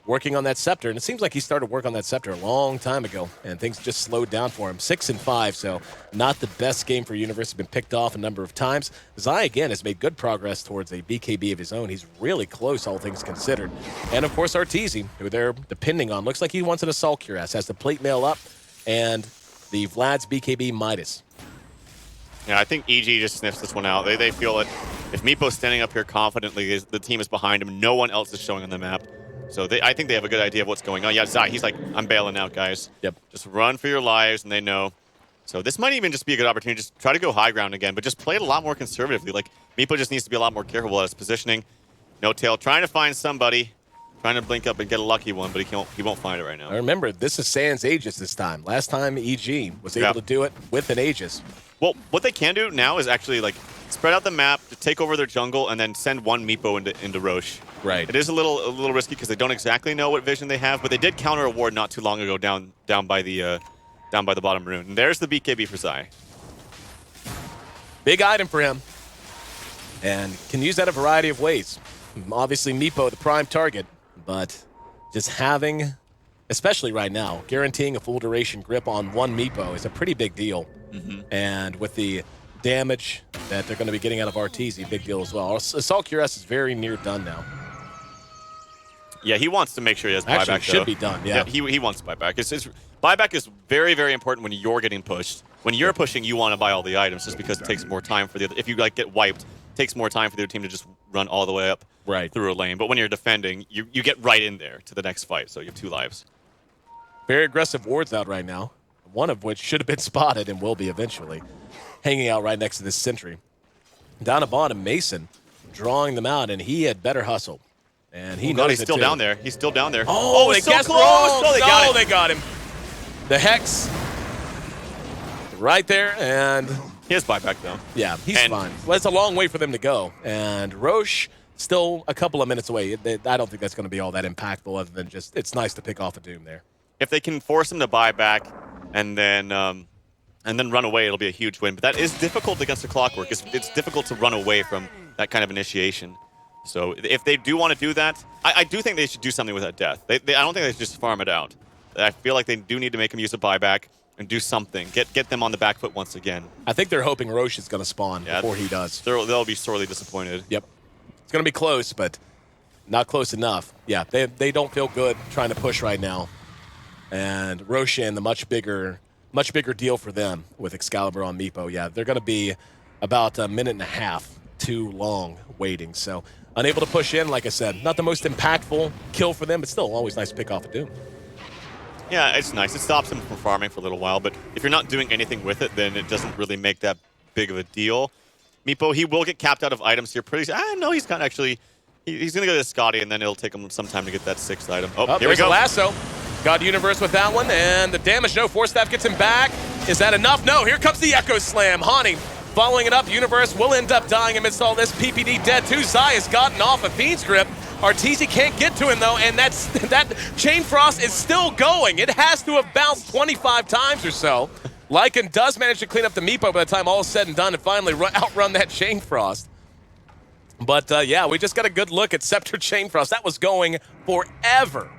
working on that scepter, and it seems like he started work on that scepter a long time ago, and things just slowed down for him. 6-5, so not the best game for Universe. Has been picked off a number of times. Zai, again, has made good progress towards a BKB of his own. He's really close, all things considered. And, of course, Arteezy, who they're depending on. Looks like he wants an Assault Cuirass. Has the plate mail up, and the Vlad's BKB Midas. Yeah, I think EG just sniffs this one out. They feel it. If Meepo's standing up here confidently, the team is behind him. No one else is showing on the map. So I think they have a good idea of what's going on. Yeah, Zai, he's like, I'm bailing out, guys. Yep. Just run for your lives, and they know. So this might even just be a good opportunity. Just try to go high ground again, but just play it a lot more conservatively. Like, Meepo just needs to be a lot more careful at his positioning. No tail, trying to find somebody, trying to blink up and get a lucky one, but he won't find it right now. I remember, this is Sans Aegis this time. Last time, EG was able to do it with an Aegis. Well, what they can do now is actually, like, spread out the map to take over their jungle and then send one Meepo into Roche. Right. It is a little risky because they don't exactly know what vision they have, but they did counter a ward not too long ago down by the bottom rune. And there's the BKB for Zai. Big item for him, and can use that a variety of ways. Obviously, Meepo the prime target, but just having, especially right now, guaranteeing a full duration grip on one Meepo is a pretty big deal. And with the damage that they're going to be getting out of Arteezy, big deal as well. Assault Cuirass is very near done now. Yeah, he wants to make sure he has buyback. Actually, should be done, yeah. He wants buyback. Buyback is very, very important when you're getting pushed. When you're pushing, you want to buy all the items just because it takes more time for the other. If you like get wiped, it takes more time for the other team to just run all the way up through a lane. But when you're defending, you get right in there to the next fight, so you have 2 lives. Very aggressive wards out right now, one of which should have been spotted and will be eventually. Hanging out right next to this sentry. Down at bottom, Mason drawing them out, and he had better hustle. And he knows he's still down there. He's still down there. Oh, they so guessed close! wrong. Oh, They got him. The Hex right there, and he has buyback, though. Yeah, he's fine. Well, it's a long way for them to go. And Roche still a couple of minutes away. I don't think that's going to be all that impactful other than just it's nice to pick off a Doom there. If they can force him to buy back and then run away, it'll be a huge win. But that is difficult against the Clockwork. It's difficult to run away from that kind of initiation. So if they do want to do that, I do think they should do something with that death. I don't think they should just farm it out. I feel like they do need to make him use a buyback and do something. Get them on the back foot once again. I think they're hoping Roche is going to spawn before he does. They'll be sorely disappointed. Yep. It's going to be close, but not close enough. Yeah, they don't feel good trying to push right now. And Roshan, the much bigger deal for them with Excalibur on Meepo. Yeah, they're going to be about a minute and a half too long waiting. So unable to push in, like I said, not the most impactful kill for them, but still always nice to pick off a Doom. Yeah, it's nice. It stops them from farming for a little while, but if you're not doing anything with it, then it doesn't really make that big of a deal. Meepo, he will get capped out of items here pretty soon. No, he's got actually... He's going to go to Scotty, and then it'll take him some time to get that 6th item. Oh, here we go. A lasso. God Universe with that one, and the damage, no. Force Staff gets him back. Is that enough? No, here comes the Echo Slam. Hani following it up. Universe will end up dying amidst all this. PPD dead too. Zai has gotten off a Fiend's Grip. Arteezy can't get to him, though, and that Chain Frost is still going. It has to have bounced 25 times or so. Lycan does manage to clean up the Meepo by the time all is said and done and finally outrun that Chain Frost. But, yeah, we just got a good look at Scepter Chain Frost. That was going forever.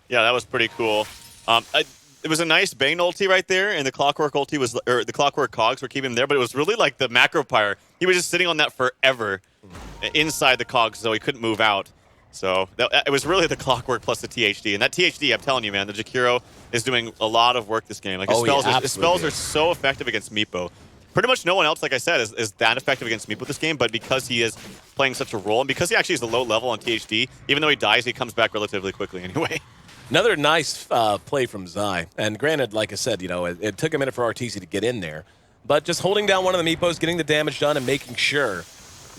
Yeah, that was pretty cool. It was a nice Bane ulti right there, and the Clockwork ulti was, or the Clockwork cogs were keeping him there, but it was really like the Macro Pyre. He was just sitting on that forever inside the cogs, so he couldn't move out. So it was really the Clockwork plus the THD, and that THD, I'm telling you, man, the Jakiro is doing a lot of work this game. Like his spells are so effective against Meepo. Pretty much no one else, like I said, is that effective against Meepo this game, but because he is playing such a role, and because he actually is a low level on THD, even though he dies, he comes back relatively quickly anyway. Another nice play from Zai. And granted, like I said, it took a minute for Arteezy to get in there. But just holding down one of the Meepos, getting the damage done, and making sure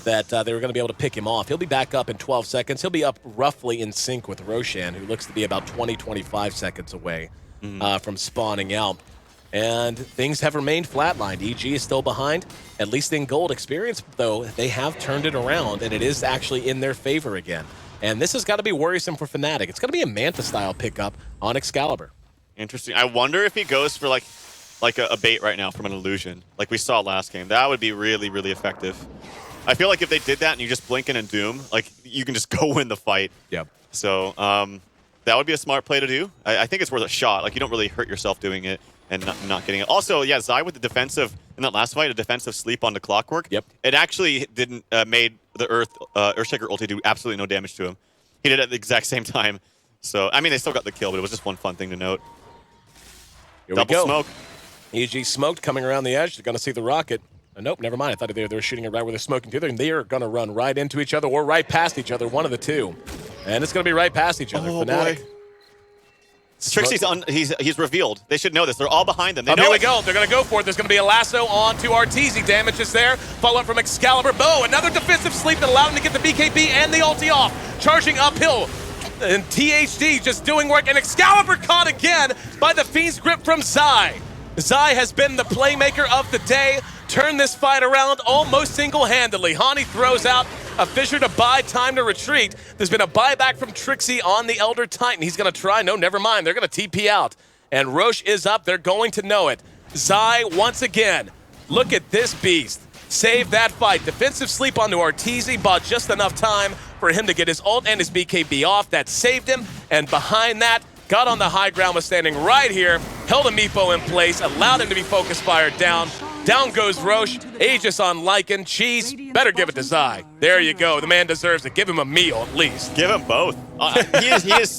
that they were going to be able to pick him off. He'll be back up in 12 seconds. He'll be up roughly in sync with Roshan, who looks to be about 20, 25 seconds away from spawning out. And things have remained flatlined. EG is still behind, at least in gold. Experience, though, they have turned it around, and it is actually in their favor again. And this has got to be worrisome for Fnatic. It's going to be a Manta-style pickup on Excalibur. Interesting. I wonder if he goes for like a bait right now from an illusion, like we saw last game. That would be really, really effective. I feel like if they did that and you just blink in and doom, like you can just go win the fight. Yep. So that would be a smart play to do. I think it's worth a shot. Like you don't really hurt yourself doing it and not getting it. Also, yeah, Zai with the defensive, in that last fight, a defensive sleep on the Clockwork. Yep. It actually didn't made the Earthshaker ulti do absolutely no damage to him. He did it at the exact same time. So, I mean, they still got the kill, but it was just one fun thing to note. Here Double we go. smoke. EG smoked coming around the edge. They're going to see the rocket. Nope, never mind. I thought they were shooting it right where they're smoking to. They are going to run right into each other or right past each other, one of the two. And it's going to be right past each other. Oh, Fnatic. boy. Trixie's he's revealed. They should know this. They're all behind them. They know here we it. go. They're going to go for it. There's going to be a lasso on to Arteezy. Damage is there. Follow up from Excalibur. Bo, another defensive sleep that allowed him to get the BKB and the ulti off. Charging uphill. And THD just doing work. And Excalibur caught again by the Fiend's grip from Zai. Zai has been the playmaker of the day. Turned this fight around almost single-handedly. Hani throws out a Fissure to buy time to retreat. There's been a buyback from Trixie on the Elder Titan. He's going to try. No, never mind. They're going to TP out. And Roche is up. They're going to know it. Zai, once again, look at this beast. Save that fight. Defensive sleep onto Arteezy. Bought just enough time for him to get his ult and his BKB off. That saved him. And behind that, got on the high ground, was standing right here, held a Meepo in place, allowed him to be focus fired down. Down goes Roche, Aegis on Lycan, Cheese, better give it to Zai. There you go, the man deserves it. Give him a meal at least. Give him both. He is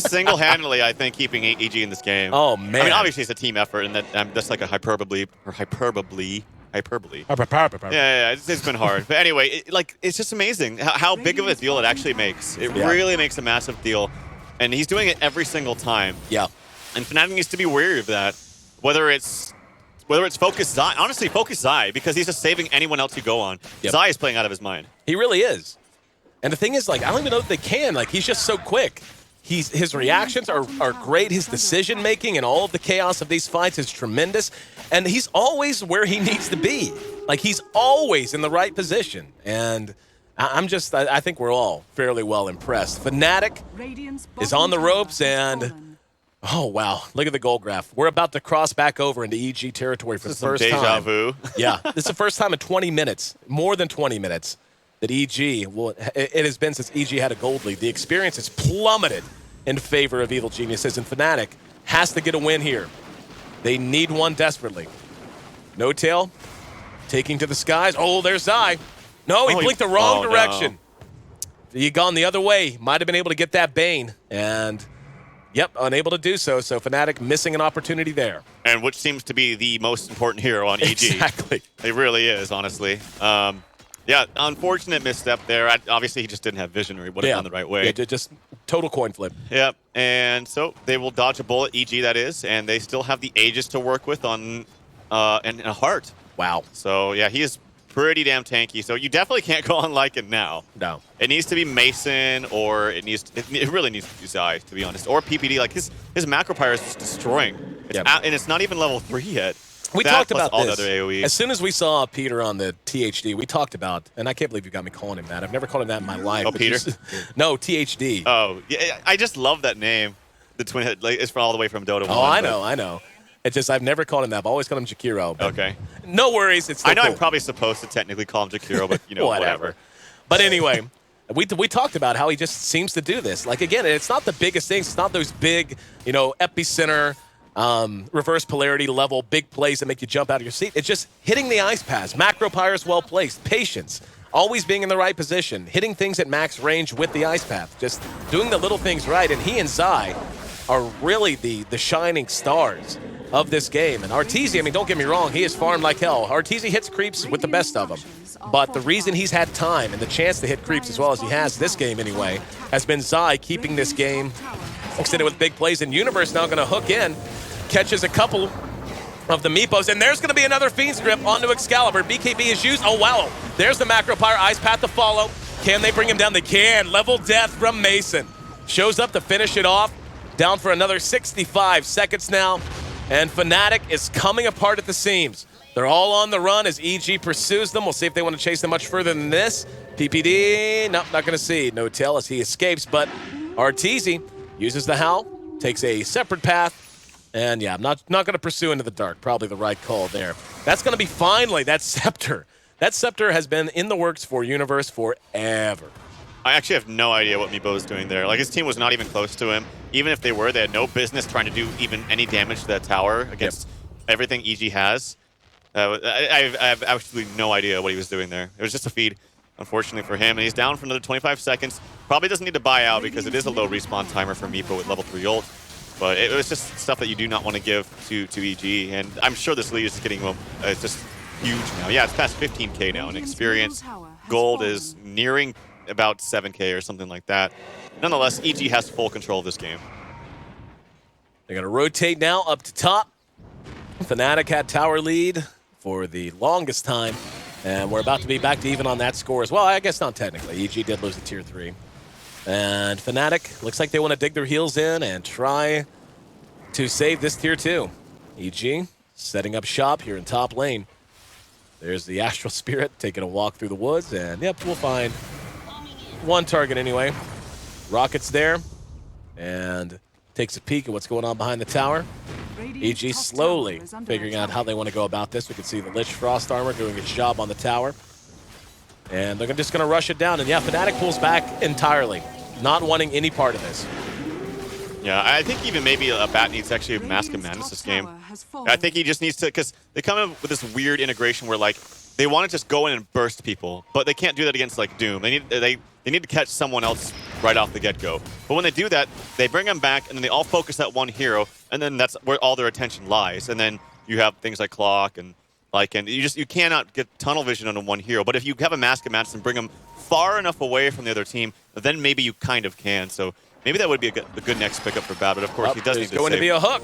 single-handedly, I think, keeping EG in this game. Oh, man. I mean, obviously it's a team effort, and that's like a hyperbole. Yeah, it's been hard. But anyway, it's just amazing how big of a deal it actually makes. It really makes a massive deal. And he's doing it every single time. Yeah. And Fnatic needs to be wary of that. Whether it's Focus Zai, honestly, Focus Zai, because he's just saving anyone else you go on. Yep. Zai is playing out of his mind. He really is. And the thing is, like, I don't even know if they can. Like, he's just so quick. His reactions are great. His decision-making and all of the chaos of these fights is tremendous. And he's always where he needs to be. Like, he's always in the right position. And I think we're all fairly well impressed. Fnatic is on the ropes, and oh, wow. Look at the goal graph. We're about to cross back over into EG territory for the first time. Deja vu. Yeah, this is the first time in 20 minutes, more than 20 minutes, that EG, well, it has been since EG had a gold lead. The experience has plummeted in favor of Evil Geniuses, and Fnatic has to get a win here. They need one desperately. No Tail, taking to the skies. Oh, there's Zai. No, he blinked the wrong direction. No. He gone the other way. Might have been able to get that Bane. And, yep, unable to do so. So Fnatic missing an opportunity there. And which seems to be the most important hero on EG. Exactly. It really is, honestly. Yeah, unfortunate misstep there. Obviously, he just didn't have vision, or he would have gone the right way. Yeah, just total coin flip. Yep, and so they will dodge a bullet, EG that is, and they still have the Aegis to work with on and a heart. Wow. So, yeah, he is pretty damn tanky, so you definitely can't go on Lycan now. No. It needs to be Mason, or it really needs to be Zai, to be honest. Or PPD, like his macro pyre is just destroying. And it's not even level 3 yet. We talked about all this. The other AoE. As soon as we saw Peter on the THD, we talked about, and I can't believe you got me calling him that. I've never called him that in my life. Oh, Peter? No, THD. Oh, yeah, I just love that name. The twin head, like, it's from all the way from Dota 1. Oh, I know. It's just I've never called him that. I've always called him Jakiro. Okay. No worries. It's still I know cool. I'm probably supposed to technically call him Jakiro, but, you know, whatever. But anyway, we talked about how he just seems to do this. Like, again, it's not the biggest things. It's not those big, epicenter, reverse polarity level, big plays that make you jump out of your seat. It's just hitting the ice paths. Macro pyres well placed. Patience. Always being in the right position. Hitting things at max range with the ice path. Just doing the little things right. And he and Zai are really the shining stars of this game. And Arteezy, I mean, don't get me wrong, he is farmed like hell. Arteezy hits creeps with the best of them. But the reason he's had time and the chance to hit creeps as well as he has this game anyway has been Zai keeping this game extended with big plays. And Universe now going to hook in, catches a couple of the Meepos, and there's going to be another Fiend's Grip onto Excalibur. BKB is used. Oh, wow. There's the Macro Pyre Ice Path to follow. Can they bring him down? They can. Level death from Mason. Shows up to finish it off. down for another 65 seconds now, and Fnatic is coming apart at the seams. They're all on the run as EG pursues them. We'll see if they want to chase them much further than this. PPD, nope, not going to see. No tail as he escapes, but Arteezy uses the Howl, takes a separate path, and yeah, I'm not going to pursue into the dark. Probably the right call there. That's going to be finally that Scepter. That Scepter has been in the works for Universe forever. I actually have no idea what Meepo was doing there. Like, his team was not even close to him. Even if they were, they had no business trying to do even any damage to that tower against everything EG has. I have absolutely no idea what he was doing there. It was just a feed, unfortunately for him. And he's down for another 25 seconds. Probably doesn't need to buy out because it is a low respawn timer for Meepo with level 3 ult. But it was just stuff that you do not want to give to EG. And I'm sure this lead is getting it's just huge now. Yeah, it's past 15K now in experience. Gold is nearing about 7K or something like that. Nonetheless, EG has full control of this game. They're going to rotate now up to top. Fnatic had tower lead for the longest time, and we're about to be back to even on that score as well. I guess not technically. EG did lose the tier 3. And Fnatic looks like they want to dig their heels in and try to save this tier 2. EG setting up shop here in top lane. There's the Astral Spirit taking a walk through the woods, and yep, we'll find one target anyway. Rocket's there, and takes a peek at what's going on behind the tower. EG slowly figuring out how they want to go about this. We can see the Lich Frost Armor doing its job on the tower. And they're just going to rush it down. And yeah, Fnatic pulls back entirely, not wanting any part of this. Yeah, I think even maybe a Bat needs to actually Mask of Madness this game. I think he just needs to, because they come in with this weird integration where, like, they want to just go in and burst people, but they can't do that against, like, Doom. They need to catch someone else right off the get-go. But when they do that, they bring them back, and then they all focus that one hero, and then that's where all their attention lies. And then you have things like Clock and you cannot get tunnel vision on one hero. But if you have a Mask of Madness and bring them far enough away from the other team, then maybe you kind of can. So maybe that would be a good next pickup for Bat. But of course, he does need to going to be a hook.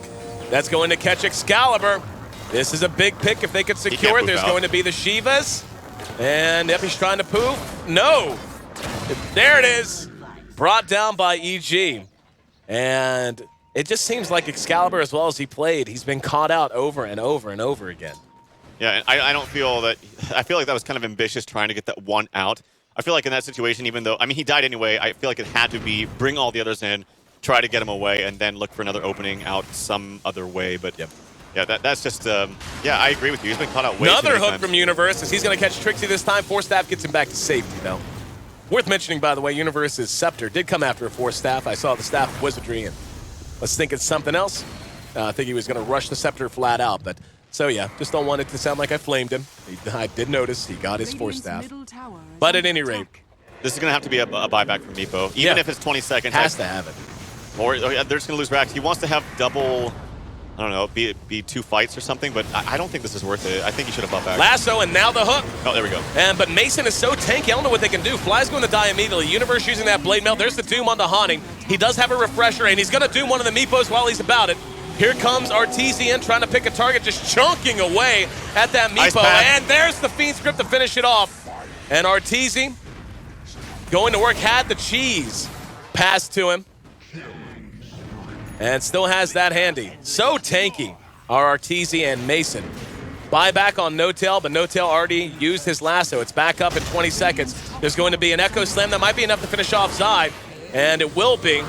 That's going to catch Excalibur. This is a big pick if they could secure it. There's going to be the Shivas. And yep, he's trying to poof. No. There it is. Brought down by EG. And it just seems like Excalibur, as well as he played, he's been caught out over and over and over again. Yeah, and I don't feel that... I feel like that was kind of ambitious trying to get that one out. I feel like in that situation, even though... I mean, he died anyway. I feel like it had to be bring all the others in, try to get him away, and then look for another opening out some other way. But yeah, that's just... yeah, I agree with you. He's been caught out way too many Another hook times. from Universe as he's going to catch Trixie this time. Force Staff gets him back to safety, though. Worth mentioning, by the way, Universe's Scepter did come after a Force Staff. I saw the Staff of Wizardry, and let's think it's something else. I think he was going to rush the Scepter flat out, but... So yeah, just don't want it to sound like I flamed him. I did notice he got his Force Staff. But at any rate... This is going to have to be a buyback from Meepo. Even if it's 20 seconds. Has to have it. Or they're just going to lose racks. He wants to have double... I don't know, be 2 fights or something, but I don't think this is worth it. I think he should have bought back. Lasso, and now the hook. Oh, there we go. But Mason is so tanky, I don't know what they can do. Fly's going to die immediately. Universe using that Blade Melt. There's the Doom on the Haunting. He does have a Refresher, and he's going to Doom one of the Meepos while he's about it. Here comes Arteezy trying to pick a target, just chunking away at that Meepo. And there's the Fiend Script to finish it off. And Arteezy going to work, had the cheese passed to him. And still has that handy. So tanky are Arteezy and Mason. Buyback on No-Tail, but No-Tail already used his lasso. It's back up in 20 seconds. There's going to be an Echo Slam that might be enough to finish off Zai. And it will be.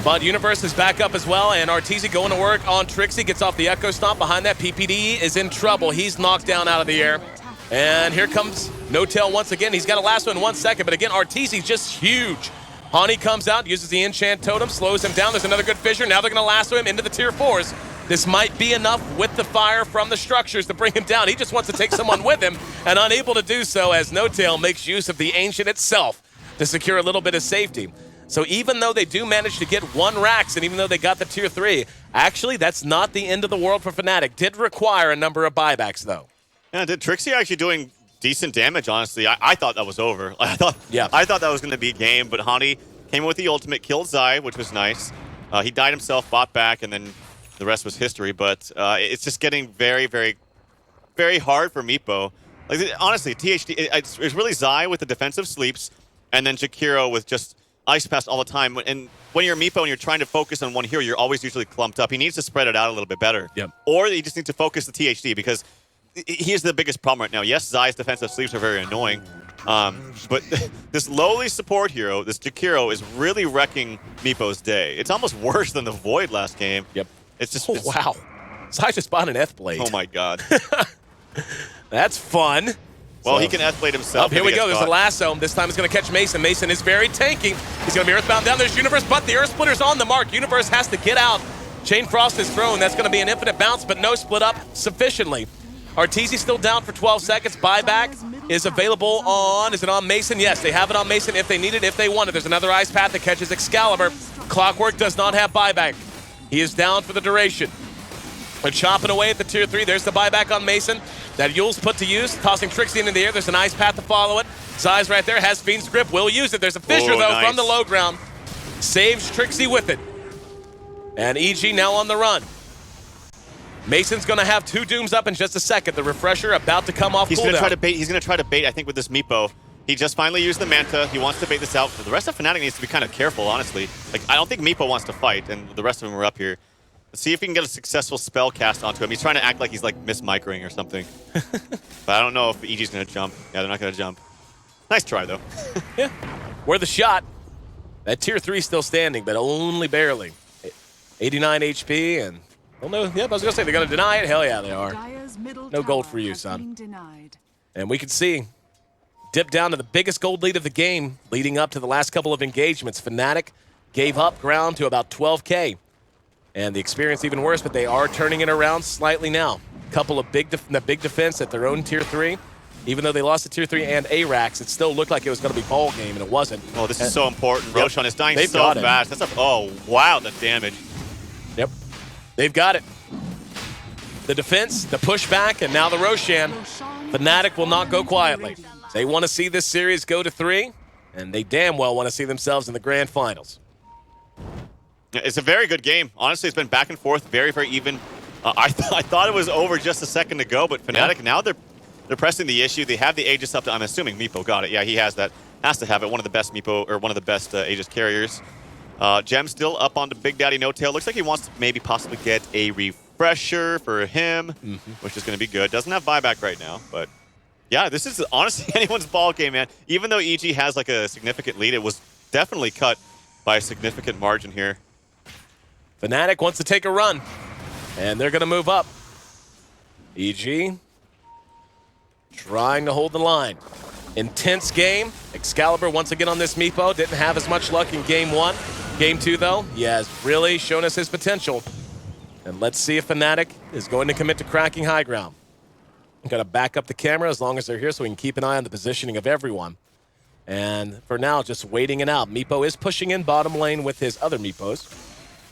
But Universe is back up as well, and Arteezy going to work on Trixie, gets off the Echo Stomp. Behind that, PPD is in trouble. He's knocked down out of the air. And here comes No-Tail once again. He's got a lasso in 1 second, but again, Arteezy's just huge. Hani comes out, uses the Enchant Totem, slows him down. There's another good fissure. Now they're going to lasso him into the tier 4s. This might be enough with the fire from the structures to bring him down. He just wants to take someone with him, and unable to do so as No-Tail makes use of the Ancient itself to secure a little bit of safety. So even though they do manage to get 1 Rax, and even though they got the tier 3, actually that's not the end of the world for Fnatic. Did require a number of buybacks, though. Yeah, did Trixie actually doing decent damage, honestly. I thought that was over. I thought that was going to be a game, but Hani came in with the ultimate, killed Zai, which was nice. He died himself, fought back, and then the rest was history. But it's just getting very, very, very hard for Meepo. Like, honestly, THD, it's really Zai with the defensive sleeps, and then Jakiro with just ice pass all the time. And when you're Meepo and you're trying to focus on one hero, you're always usually clumped up. He needs to spread it out a little bit better. Yep. Or he just needs to focus the THD, because here's the biggest problem right now. Yes, Zai's defensive sleeves are very annoying, but this lowly support hero, this Jakiro, is really wrecking Meepo's day. It's almost worse than the Void last game. Yep. It's just... Oh, wow. Zai just bought an F-Blade. Oh, my God. That's fun. Well, he can F-Blade himself. Here we go. There's a lasso. This time it's going to catch Mason. Mason is very tanky. He's going to be Earthbound down. There's Universe, but the Earth Splitter's on the mark. Universe has to get out. Chain Frost is thrown. That's going to be an infinite bounce, but no split up sufficiently. Arteezy still down for 12 seconds. Buyback is available on, is it on Mason? Yes, they have it on Mason if they need it, if they want it. There's another Ice Path that catches Excalibur. Clockwork does not have buyback. He is down for the duration. They're chopping away at the tier 3. There's the buyback on Mason. That Yule's put to use, tossing Trixie into the air. There's an Ice Path to follow it. Zai's right there, has Fiend's Grip, will use it. There's a Fissure, though, nice. from the low ground. Saves Trixie with it. And EG now on the run. Mason's going to have 2 Dooms up in just a second. The Refresher about to come off He's cooldown. going to try to bait. He's going to try to bait, I think, with this Meepo. He just finally used the Manta. He wants to bait this out. The rest of Fnatic needs to be kind of careful, honestly. Like, I don't think Meepo wants to fight, and the rest of them are up here. Let's see if he can get a successful spell cast onto him. He's trying to act like he's like miss-microing or something. But I don't know if EG's going to jump. Yeah, they're not going to jump. Nice try, though. Yeah. Worth a shot. That tier 3 still standing, but only barely. 89 HP, and... Well, no, yep, I was going to say, they're going to deny it. Hell yeah, they are. No gold for you, son. And we can see, dip down to the biggest gold lead of the game, leading up to the last couple of engagements. Fnatic gave up ground to about 12K. And the experience even worse, but they are turning it around slightly now. Couple of big defense at their own tier 3. Even though they lost to tier 3 and ARAX, it still looked like it was going to be ball game, and it wasn't. Oh, this is so important. Yep. Roshan is dying They've so got it. fast. That's a, oh, wow, the damage. Yep. They've got it. The defense, the pushback, and now the Roshan. Fnatic will not go quietly. They want to see this series go to 3, and they damn well want to see themselves in the grand finals. It's a very good game. Honestly, it's been back and forth, very, very even. I thought it was over just a second ago, but Fnatic, now they're pressing the issue. They have the Aegis up to, I'm assuming Meepo got it. Yeah, he has that. Has to have it. One of the best Meepo, or one of the best Aegis carriers. Gem still up on the Big Daddy No Tail. Looks like he wants to maybe possibly get a refresher for him, which is going to be good. Doesn't have buyback right now, but yeah, this is honestly anyone's ball game, man. Even though EG has like a significant lead, it was definitely cut by a significant margin here. Fnatic wants to take a run, and they're going to move up. EG trying to hold the line. Intense game. Excalibur once again on this Meepo. Didn't have as much luck in game 1. Game 2, though, he has really shown us his potential. And let's see if Fnatic is going to commit to cracking high ground. I'm going to back up the camera as long as they're here so we can keep an eye on the positioning of everyone. And for now, just waiting it out. Meepo is pushing in bottom lane with his other Meepos.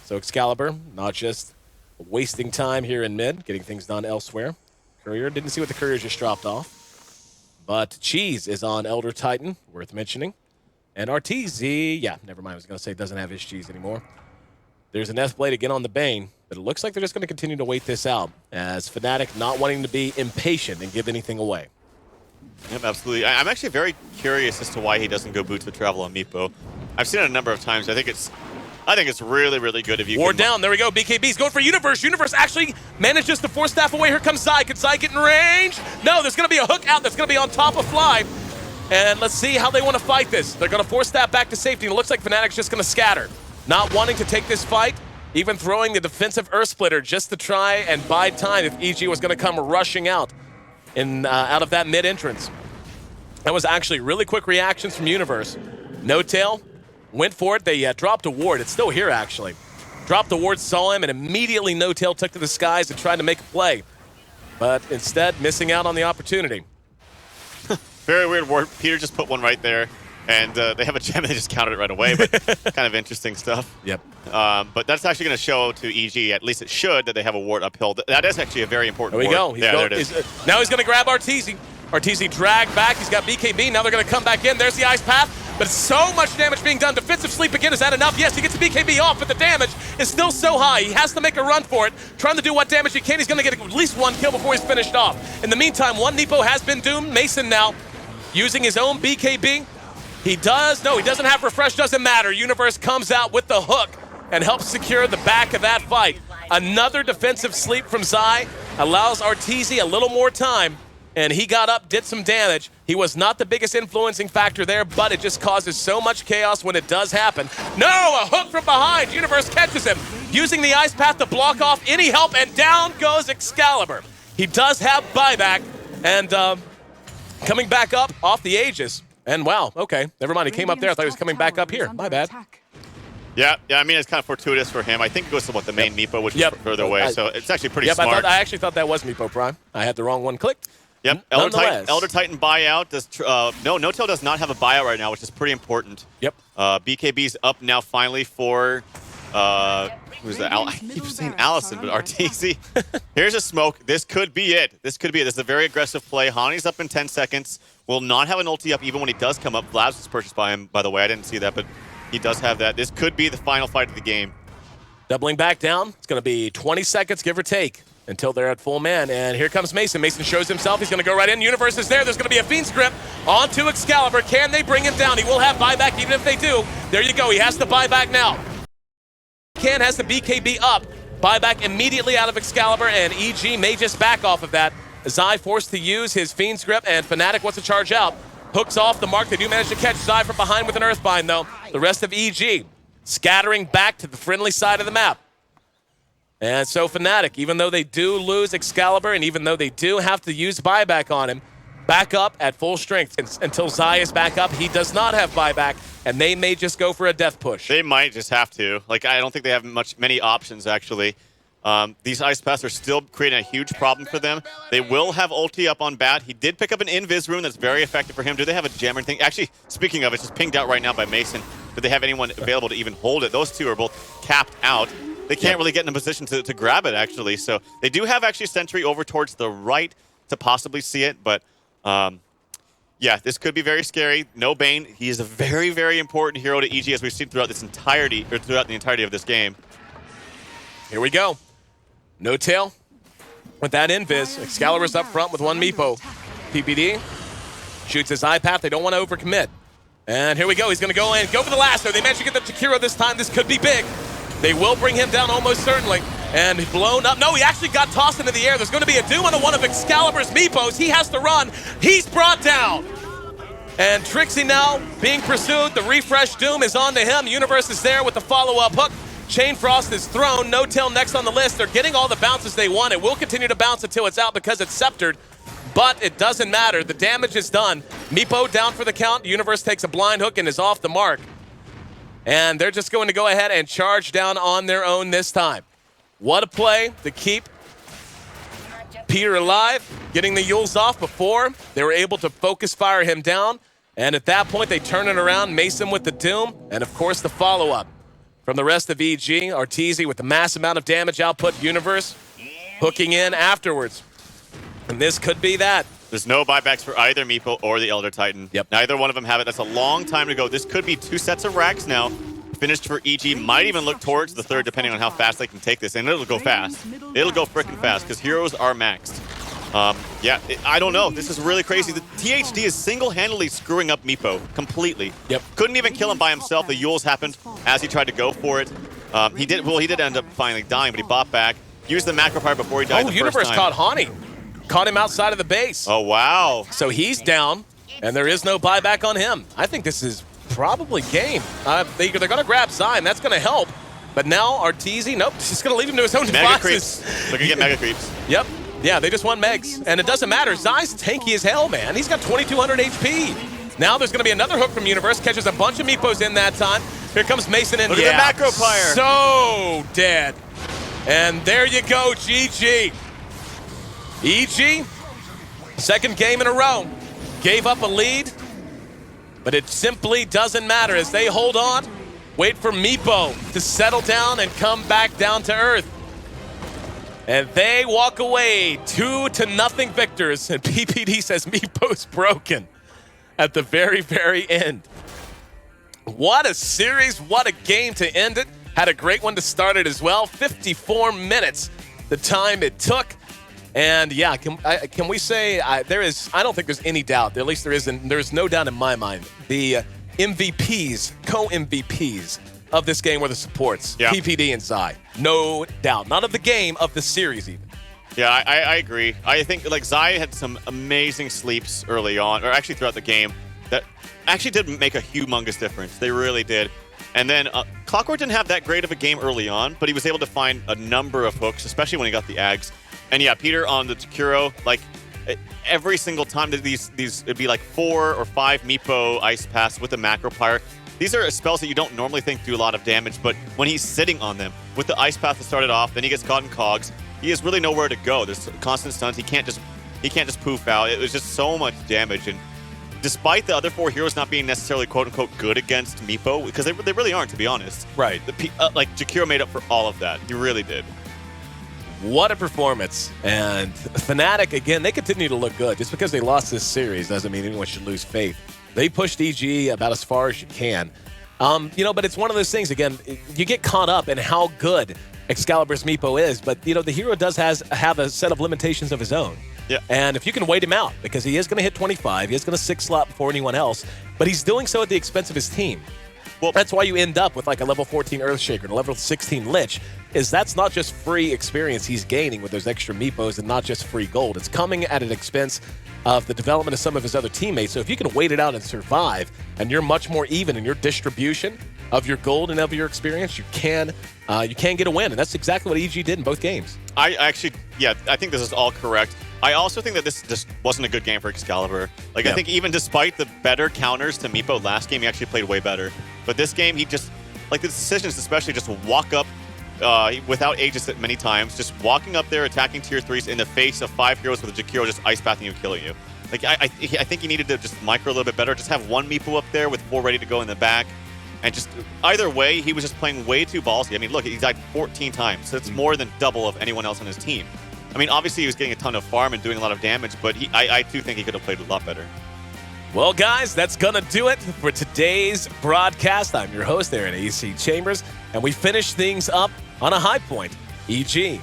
So Excalibur, not just wasting time here in mid, getting things done elsewhere. Courier, didn't see what the Courier just dropped off. But Cheese is on Elder Titan, worth mentioning. And Arteezy, yeah, never mind, I was going to say doesn't have his Cheese anymore. There's an F-Blade again on the Bane, but it looks like they're just going to continue to wait this out, as Fnatic not wanting to be impatient and give anything away. Yep, absolutely. I'm actually very curious as to why he doesn't go Boots of Travel on Meepo. I've seen it a number of times. I think it's really, really good if you Ward down, there we go. BKB's going for Universe. Universe actually manages to force staff away. Here comes Zai. Can Zai get in range? No, there's going to be a hook out that's going to be on top of Fly. And let's see how they want to fight this. They're going to force staff back to safety, and it looks like Fnatic's just going to scatter. Not wanting to take this fight, even throwing the defensive Earth Splitter just to try and bide time if EG was going to come rushing out out of that mid-entrance. That was actually really quick reactions from Universe. No Tail. Went for it. They dropped a ward. It's still here, actually. Dropped the ward, saw him, and immediately No Tail took to the skies and tried to make a play. But instead, missing out on the opportunity. Very weird ward. Peter just put one right there, and they have a gem and they just counted it right away, but kind of interesting stuff. Yep. But that's actually going to show to EG, at least it should, that they have a ward uphill. That is actually a very important ward. There we go. There it is. Now he's going to grab Arteezy. Arteezy dragged back. He's got BKB. Now they're going to come back in. There's the Ice Path. But so much damage being done. Defensive sleep again. Is that enough? Yes, he gets the BKB off, but the damage is still so high. He has to make a run for it. Trying to do what damage he can. He's going to get at least one kill before he's finished off. In the meantime, one Neepo has been doomed. Mason now using his own BKB. He does. No, he doesn't have refresh. Doesn't matter. Universe comes out with the hook and helps secure the back of that fight. Another defensive sleep from Zai allows Arteezy a little more time, and he got up, did some damage. He was not the biggest influencing factor there, but it just causes so much chaos when it does happen. No, a hook from behind. Universe catches him, using the ice path to block off any help, and down goes Excalibur. He does have buyback, and coming back up off the Aegis. And wow, okay, never mind. He came up there. I thought he was coming back up here. My bad. Yeah, I mean, it's kind of fortuitous for him. I think it goes to the main Meepo, which is further away, so it's actually pretty smart. I actually thought that was Meepo Prime. I had the wrong one clicked. Yep, Elder Titan buyout. No-Tail does not have a buyout right now, which is pretty important. Yep. BKB's up now finally for, who's that? I keep saying Allison, but Arteezy. Here's a smoke. This could be it. This is a very aggressive play. Hani's up in 10 seconds. Will not have an ulti up even when he does come up. Vlad's was purchased by him, by the way. I didn't see that, but he does have that. This could be the final fight of the game. Doubling back down. It's going to be 20 seconds, give or take, until they're at full man. And here comes Mason. Mason shows himself. He's going to go right in. Universe is there. There's going to be a Fiend's Grip onto Excalibur. Can they bring him down? He will have buyback even if they do. There you go. He has to buy back now. Can has the BKB up. Buyback immediately out of Excalibur, and EG may just back off of that. Zai forced to use his Fiend's Grip, and Fnatic wants to charge out. Hooks off the mark. They do manage to catch Zai from behind with an Earthbind, though. The rest of EG scattering back to the friendly side of the map. And so Fnatic, even though they do lose Excalibur, and even though they do have to use buyback on him, back up at full strength until Zai is back up. He does not have buyback, and they may just go for a death push. They might just have to. Like, I don't think they have many options, actually. These ice paths are still creating a huge problem for them. They will have ulti up on Bat. He did pick up an invis rune that's very effective for him. Do they have a gem or anything? Actually, speaking of, it's just pinged out right now by Mason. Do they have anyone available to even hold it? Those two are both capped out. They can't really get in a position to grab it, actually. So they do have actually Sentry over towards the right to possibly see it. But yeah, this could be very scary. No Bane. He is a very, very important hero to EG, as we've seen throughout the entirety of this game. Here we go. No tail with that invis. Excalibur's up front with one Meepo. PPD shoots his eye path. They don't want to overcommit. And here we go. He's going to go in. Go for the lasso. They managed to get the Takiro this time. This could be big. They will bring him down almost certainly. And blown up. No, he actually got tossed into the air. There's going to be a doom on one of Excalibur's Meepos. He has to run. He's brought down. And Trixie now being pursued. The refresh doom is on to him. Universe is there with the follow-up hook. Chain Frost is thrown. No Tail next on the list. They're getting all the bounces they want. It will continue to bounce until it's out because it's sceptered. But it doesn't matter. The damage is done. Meepo down for the count. Universe takes a blind hook and is off the mark. And they're just going to go ahead and charge down on their own this time. What a play to keep Peter alive. Getting the Yules off before they were able to focus fire him down. And at that point, they turn it around. Mason with the Doom. And of course, the follow-up from the rest of EG. Arteezy with the mass amount of damage output. Universe hooking in afterwards. And this could be that. There's no buybacks for either Meepo or the Elder Titan. Yep. Neither one of them have it. That's a long time to go. This could be 2 sets of racks now. Finished for EG. Might even look towards the third, depending on how fast they can take this. And it'll go fast. It'll go freaking fast, because heroes are maxed. Yeah, I don't know. This is really crazy. The THD is single-handedly screwing up Meepo completely. Yep. Couldn't even kill him by himself. The Yules happened as he tried to go for it. He did end up finally dying, but he bought back. Used the macro fire before he died the Universe first time. caught Hani. Caught him outside of the base. Oh, wow. So he's down, and there is no buyback on him. I think this is probably game. They're going to grab Zion. That's going to help. But now Arteezy, nope, just going to leave him to his own Mega devices. creeps. Look, get mega creeps. Yep. Yeah, they just want Megs. And it doesn't matter. Zai's tanky as hell, man. He's got 2,200 HP. Now there's going to be another hook from Universe. Catches a bunch of Meepos in that time. Here comes Mason in. Look at the macro fire. So dead. And there you go, GG. EG, second game in a row. Gave up a lead, but it simply doesn't matter as they hold on. Wait for Meepo to settle down and come back down to earth. And they walk away 2-0 victors. And PPD says Meepo's broken at the very, very end. What a series, what a game to end it. Had a great one to start it as well. 54 minutes, the time it took. And yeah, can we say I don't think there's any doubt, at least there's no doubt in my mind. The MVPs, co-MVPs of this game were the supports, Yeah. PPD and Zai. No doubt. Not of the game, of the series even. Yeah, I agree. I think like Zai had some amazing sleeps early on, or actually throughout the game, that actually did make a humongous difference. They really did. And then Clockwork didn't have that great of a game early on, but he was able to find a number of hooks, especially when he got the Ags. And yeah, Peter on the Takuro, like every single time that these it'd be like 4 or 5 Meepo Ice Pass with a Macro Pyre. These are spells that you don't normally think do a lot of damage, but when he's sitting on them with the Ice Path that started off, then he gets caught in cogs. He has really nowhere to go. There's constant stuns. He can't just poof out. It was just so much damage. And despite the other 4 heroes not being necessarily quote unquote good against Meepo, because they really aren't, to be honest. Right. Like Jakiro made up for all of that. He really did. What a performance. And Fnatic, again, they continue to look good. Just because they lost this series doesn't mean anyone should lose faith. They pushed EG about as far as you can. But it's one of those things, again, you get caught up in how good Excalibur's Meepo is, but, the hero does have a set of limitations of his own. Yeah. And if you can wait him out, because he is going to hit 25, he is going to 6-slot before anyone else, but he's doing so at the expense of his team. Well, that's why you end up with like a level 14 Earthshaker and a level 16 Lich, is that's not just free experience he's gaining with those extra Meepos and not just free gold. It's coming at an expense of the development of some of his other teammates. So if you can wait it out and survive, and you're much more even in your distribution of your gold and of your experience, you can get a win. And that's exactly what EG did in both games. I think this is all correct. I also think that this just wasn't a good game for Excalibur. Like, yeah. I think even despite the better counters to Meepo last game, he actually played way better. But this game, he just, like the decisions especially, just walk up without Aegis many times, just walking up there, attacking tier 3s in the face of 5 heroes with a Jakiro just ice pathing you and killing you. Like, I think he needed to just micro a little bit better, just have 1 Meepo up there with 4 ready to go in the back. And just, either way, he was just playing way too ballsy. I mean, look, he died 14 times. So that's more than double of anyone else on his team. I mean, obviously he was getting a ton of farm and doing a lot of damage, but I do think he could have played a lot better. Well, guys, that's going to do it for today's broadcast. I'm your host there at AC Chambers, and we finish things up on a high point. EG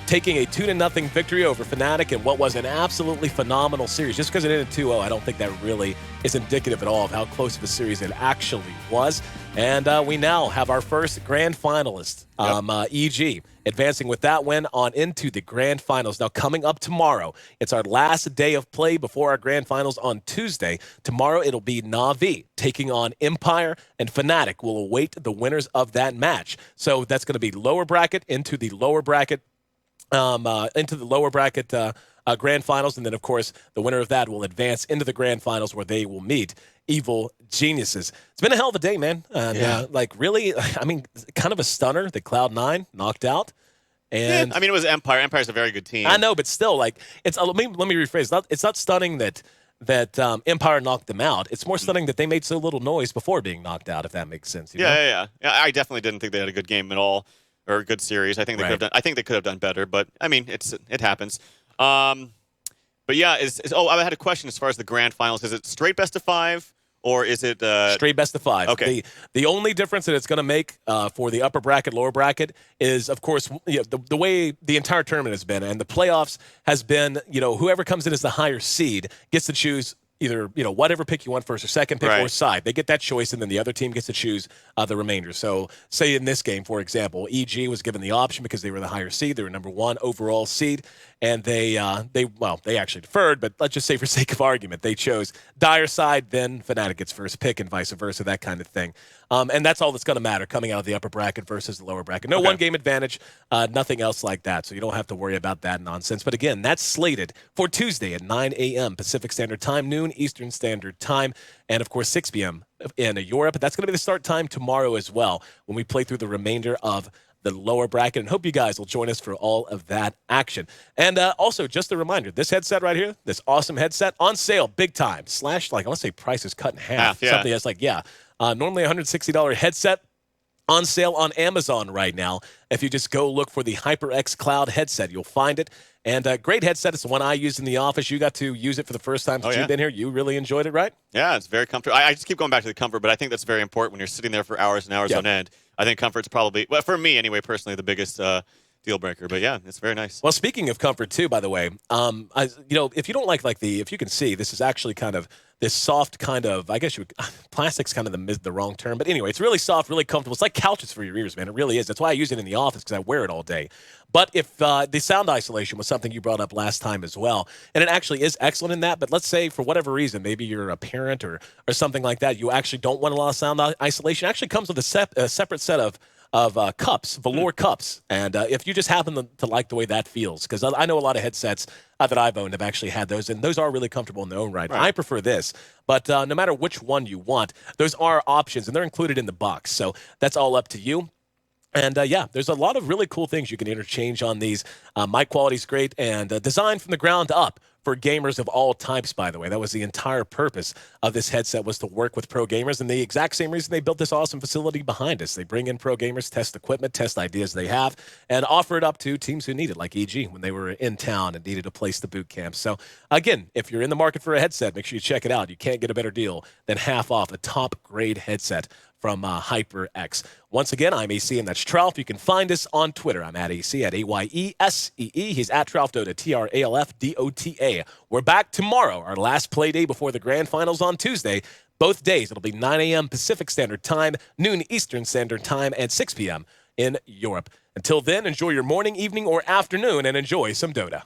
taking a 2-0 victory over Fnatic in what was an absolutely phenomenal series. Just because it ended 2-0, I don't think that really is indicative at all of how close of a series it actually was. And we now have our first grand finalist, EG, advancing with that win on into the grand finals. Now, coming up tomorrow, it's our last day of play before our grand finals on Tuesday. Tomorrow, it'll be Na'Vi taking on Empire, and Fnatic will await the winners of that match. So that's going to be lower bracket into the lower bracket grand finals, and then of course the winner of that will advance into the grand finals where they will meet Evil Geniuses. It's been a hell of a day, man. Really, I mean, kind of a stunner that Cloud9 knocked out. And I mean, it was Empire. Empire's a very good team. I know, but still, like, it's let me rephrase. It's not stunning that Empire knocked them out. It's more stunning that they made so little noise before being knocked out, if that makes sense. Yeah. I definitely didn't think they had a good game at all. Or a good series. I think they could have done better, but I mean, it happens. But yeah, I had a question as far as the grand finals. Is it straight best of 5 or is it straight best of 5? Okay. The only difference that it's going to make for the upper bracket, lower bracket is, of course, the way the entire tournament has been, and the playoffs has been, whoever comes in as the higher seed gets to choose either, whatever pick you want, first or second pick, or side. They get that choice, and then the other team gets to choose the remainder. So, say in this game, for example, EG was given the option because they were the higher seed. They were number 1 overall seed, and they actually deferred, but let's just say for sake of argument, they chose Dire side, then Fnatic gets first pick, and vice versa, that kind of thing. And that's all that's going to matter coming out of the upper bracket versus the lower bracket. No one-game advantage, nothing else like that, so you don't have to worry about that nonsense. But again, that's slated for Tuesday at 9 a.m. Pacific Standard Time, noon Eastern Standard Time, and of course 6 p.m. in Europe. That's going to be the start time tomorrow as well when we play through the remainder of the lower bracket, and hope you guys will join us for all of that action. And also, just a reminder, this headset right here, this awesome headset, on sale big time. I want to say price is cut in half. Something that's normally $160 headset on sale on Amazon right now. If you just go look for the HyperX Cloud headset, you'll find it. And a great headset. It's the one I used in the office. You got to use it for the first time since you've been here. You really enjoyed it, right? Yeah, it's very comfortable. I just keep going back to the comfort, but I think that's very important when you're sitting there for hours and hours on end. I think comfort's probably, well, for me anyway, personally, the biggest deal breaker. But yeah, it's very nice. Well, speaking of comfort too, by the way, if you don't like if you can see, this is actually kind of this soft kind of, I guess plastic's kind of the wrong term, but anyway, it's really soft, really comfortable. It's like couches for your ears, man. It really is. That's why I use it in the office, because I wear it all day. But if the sound isolation was something you brought up last time as well, and it actually is excellent in that, but let's say for whatever reason, maybe you're a parent or something like that, you actually don't want a lot of sound isolation. It actually comes with a separate set of cups, velour cups. And if you just happen to like the way that feels, because I know a lot of headsets that I've owned have actually had those, and those are really comfortable in their own right. I prefer this, but no matter which one you want, those are options, and they're included in the box. So that's all up to you. And yeah, there's a lot of really cool things you can interchange on these. Mic quality's great, and designed from the ground up for gamers of all types, by the way. That was the entire purpose of this headset, was to work with pro gamers, and the exact same reason they built this awesome facility behind us. They bring in pro gamers, test equipment, test ideas they have, and offer it up to teams who need it, like EG, when they were in town and needed a place to boot camp. So again, if you're in the market for a headset, make sure you check it out. You can't get a better deal than half off a top-grade headset from HyperX. Once again, I'm AC, and that's Tralf. You can find us on Twitter. I'm at AC, at AYESEE. He's at TralfDota, TRALFDOTA. We're back tomorrow, our last play day before the grand finals on Tuesday. Both days, it'll be 9 a.m. Pacific Standard Time, noon Eastern Standard Time, and 6 p.m. in Europe. Until then, enjoy your morning, evening, or afternoon, and enjoy some Dota.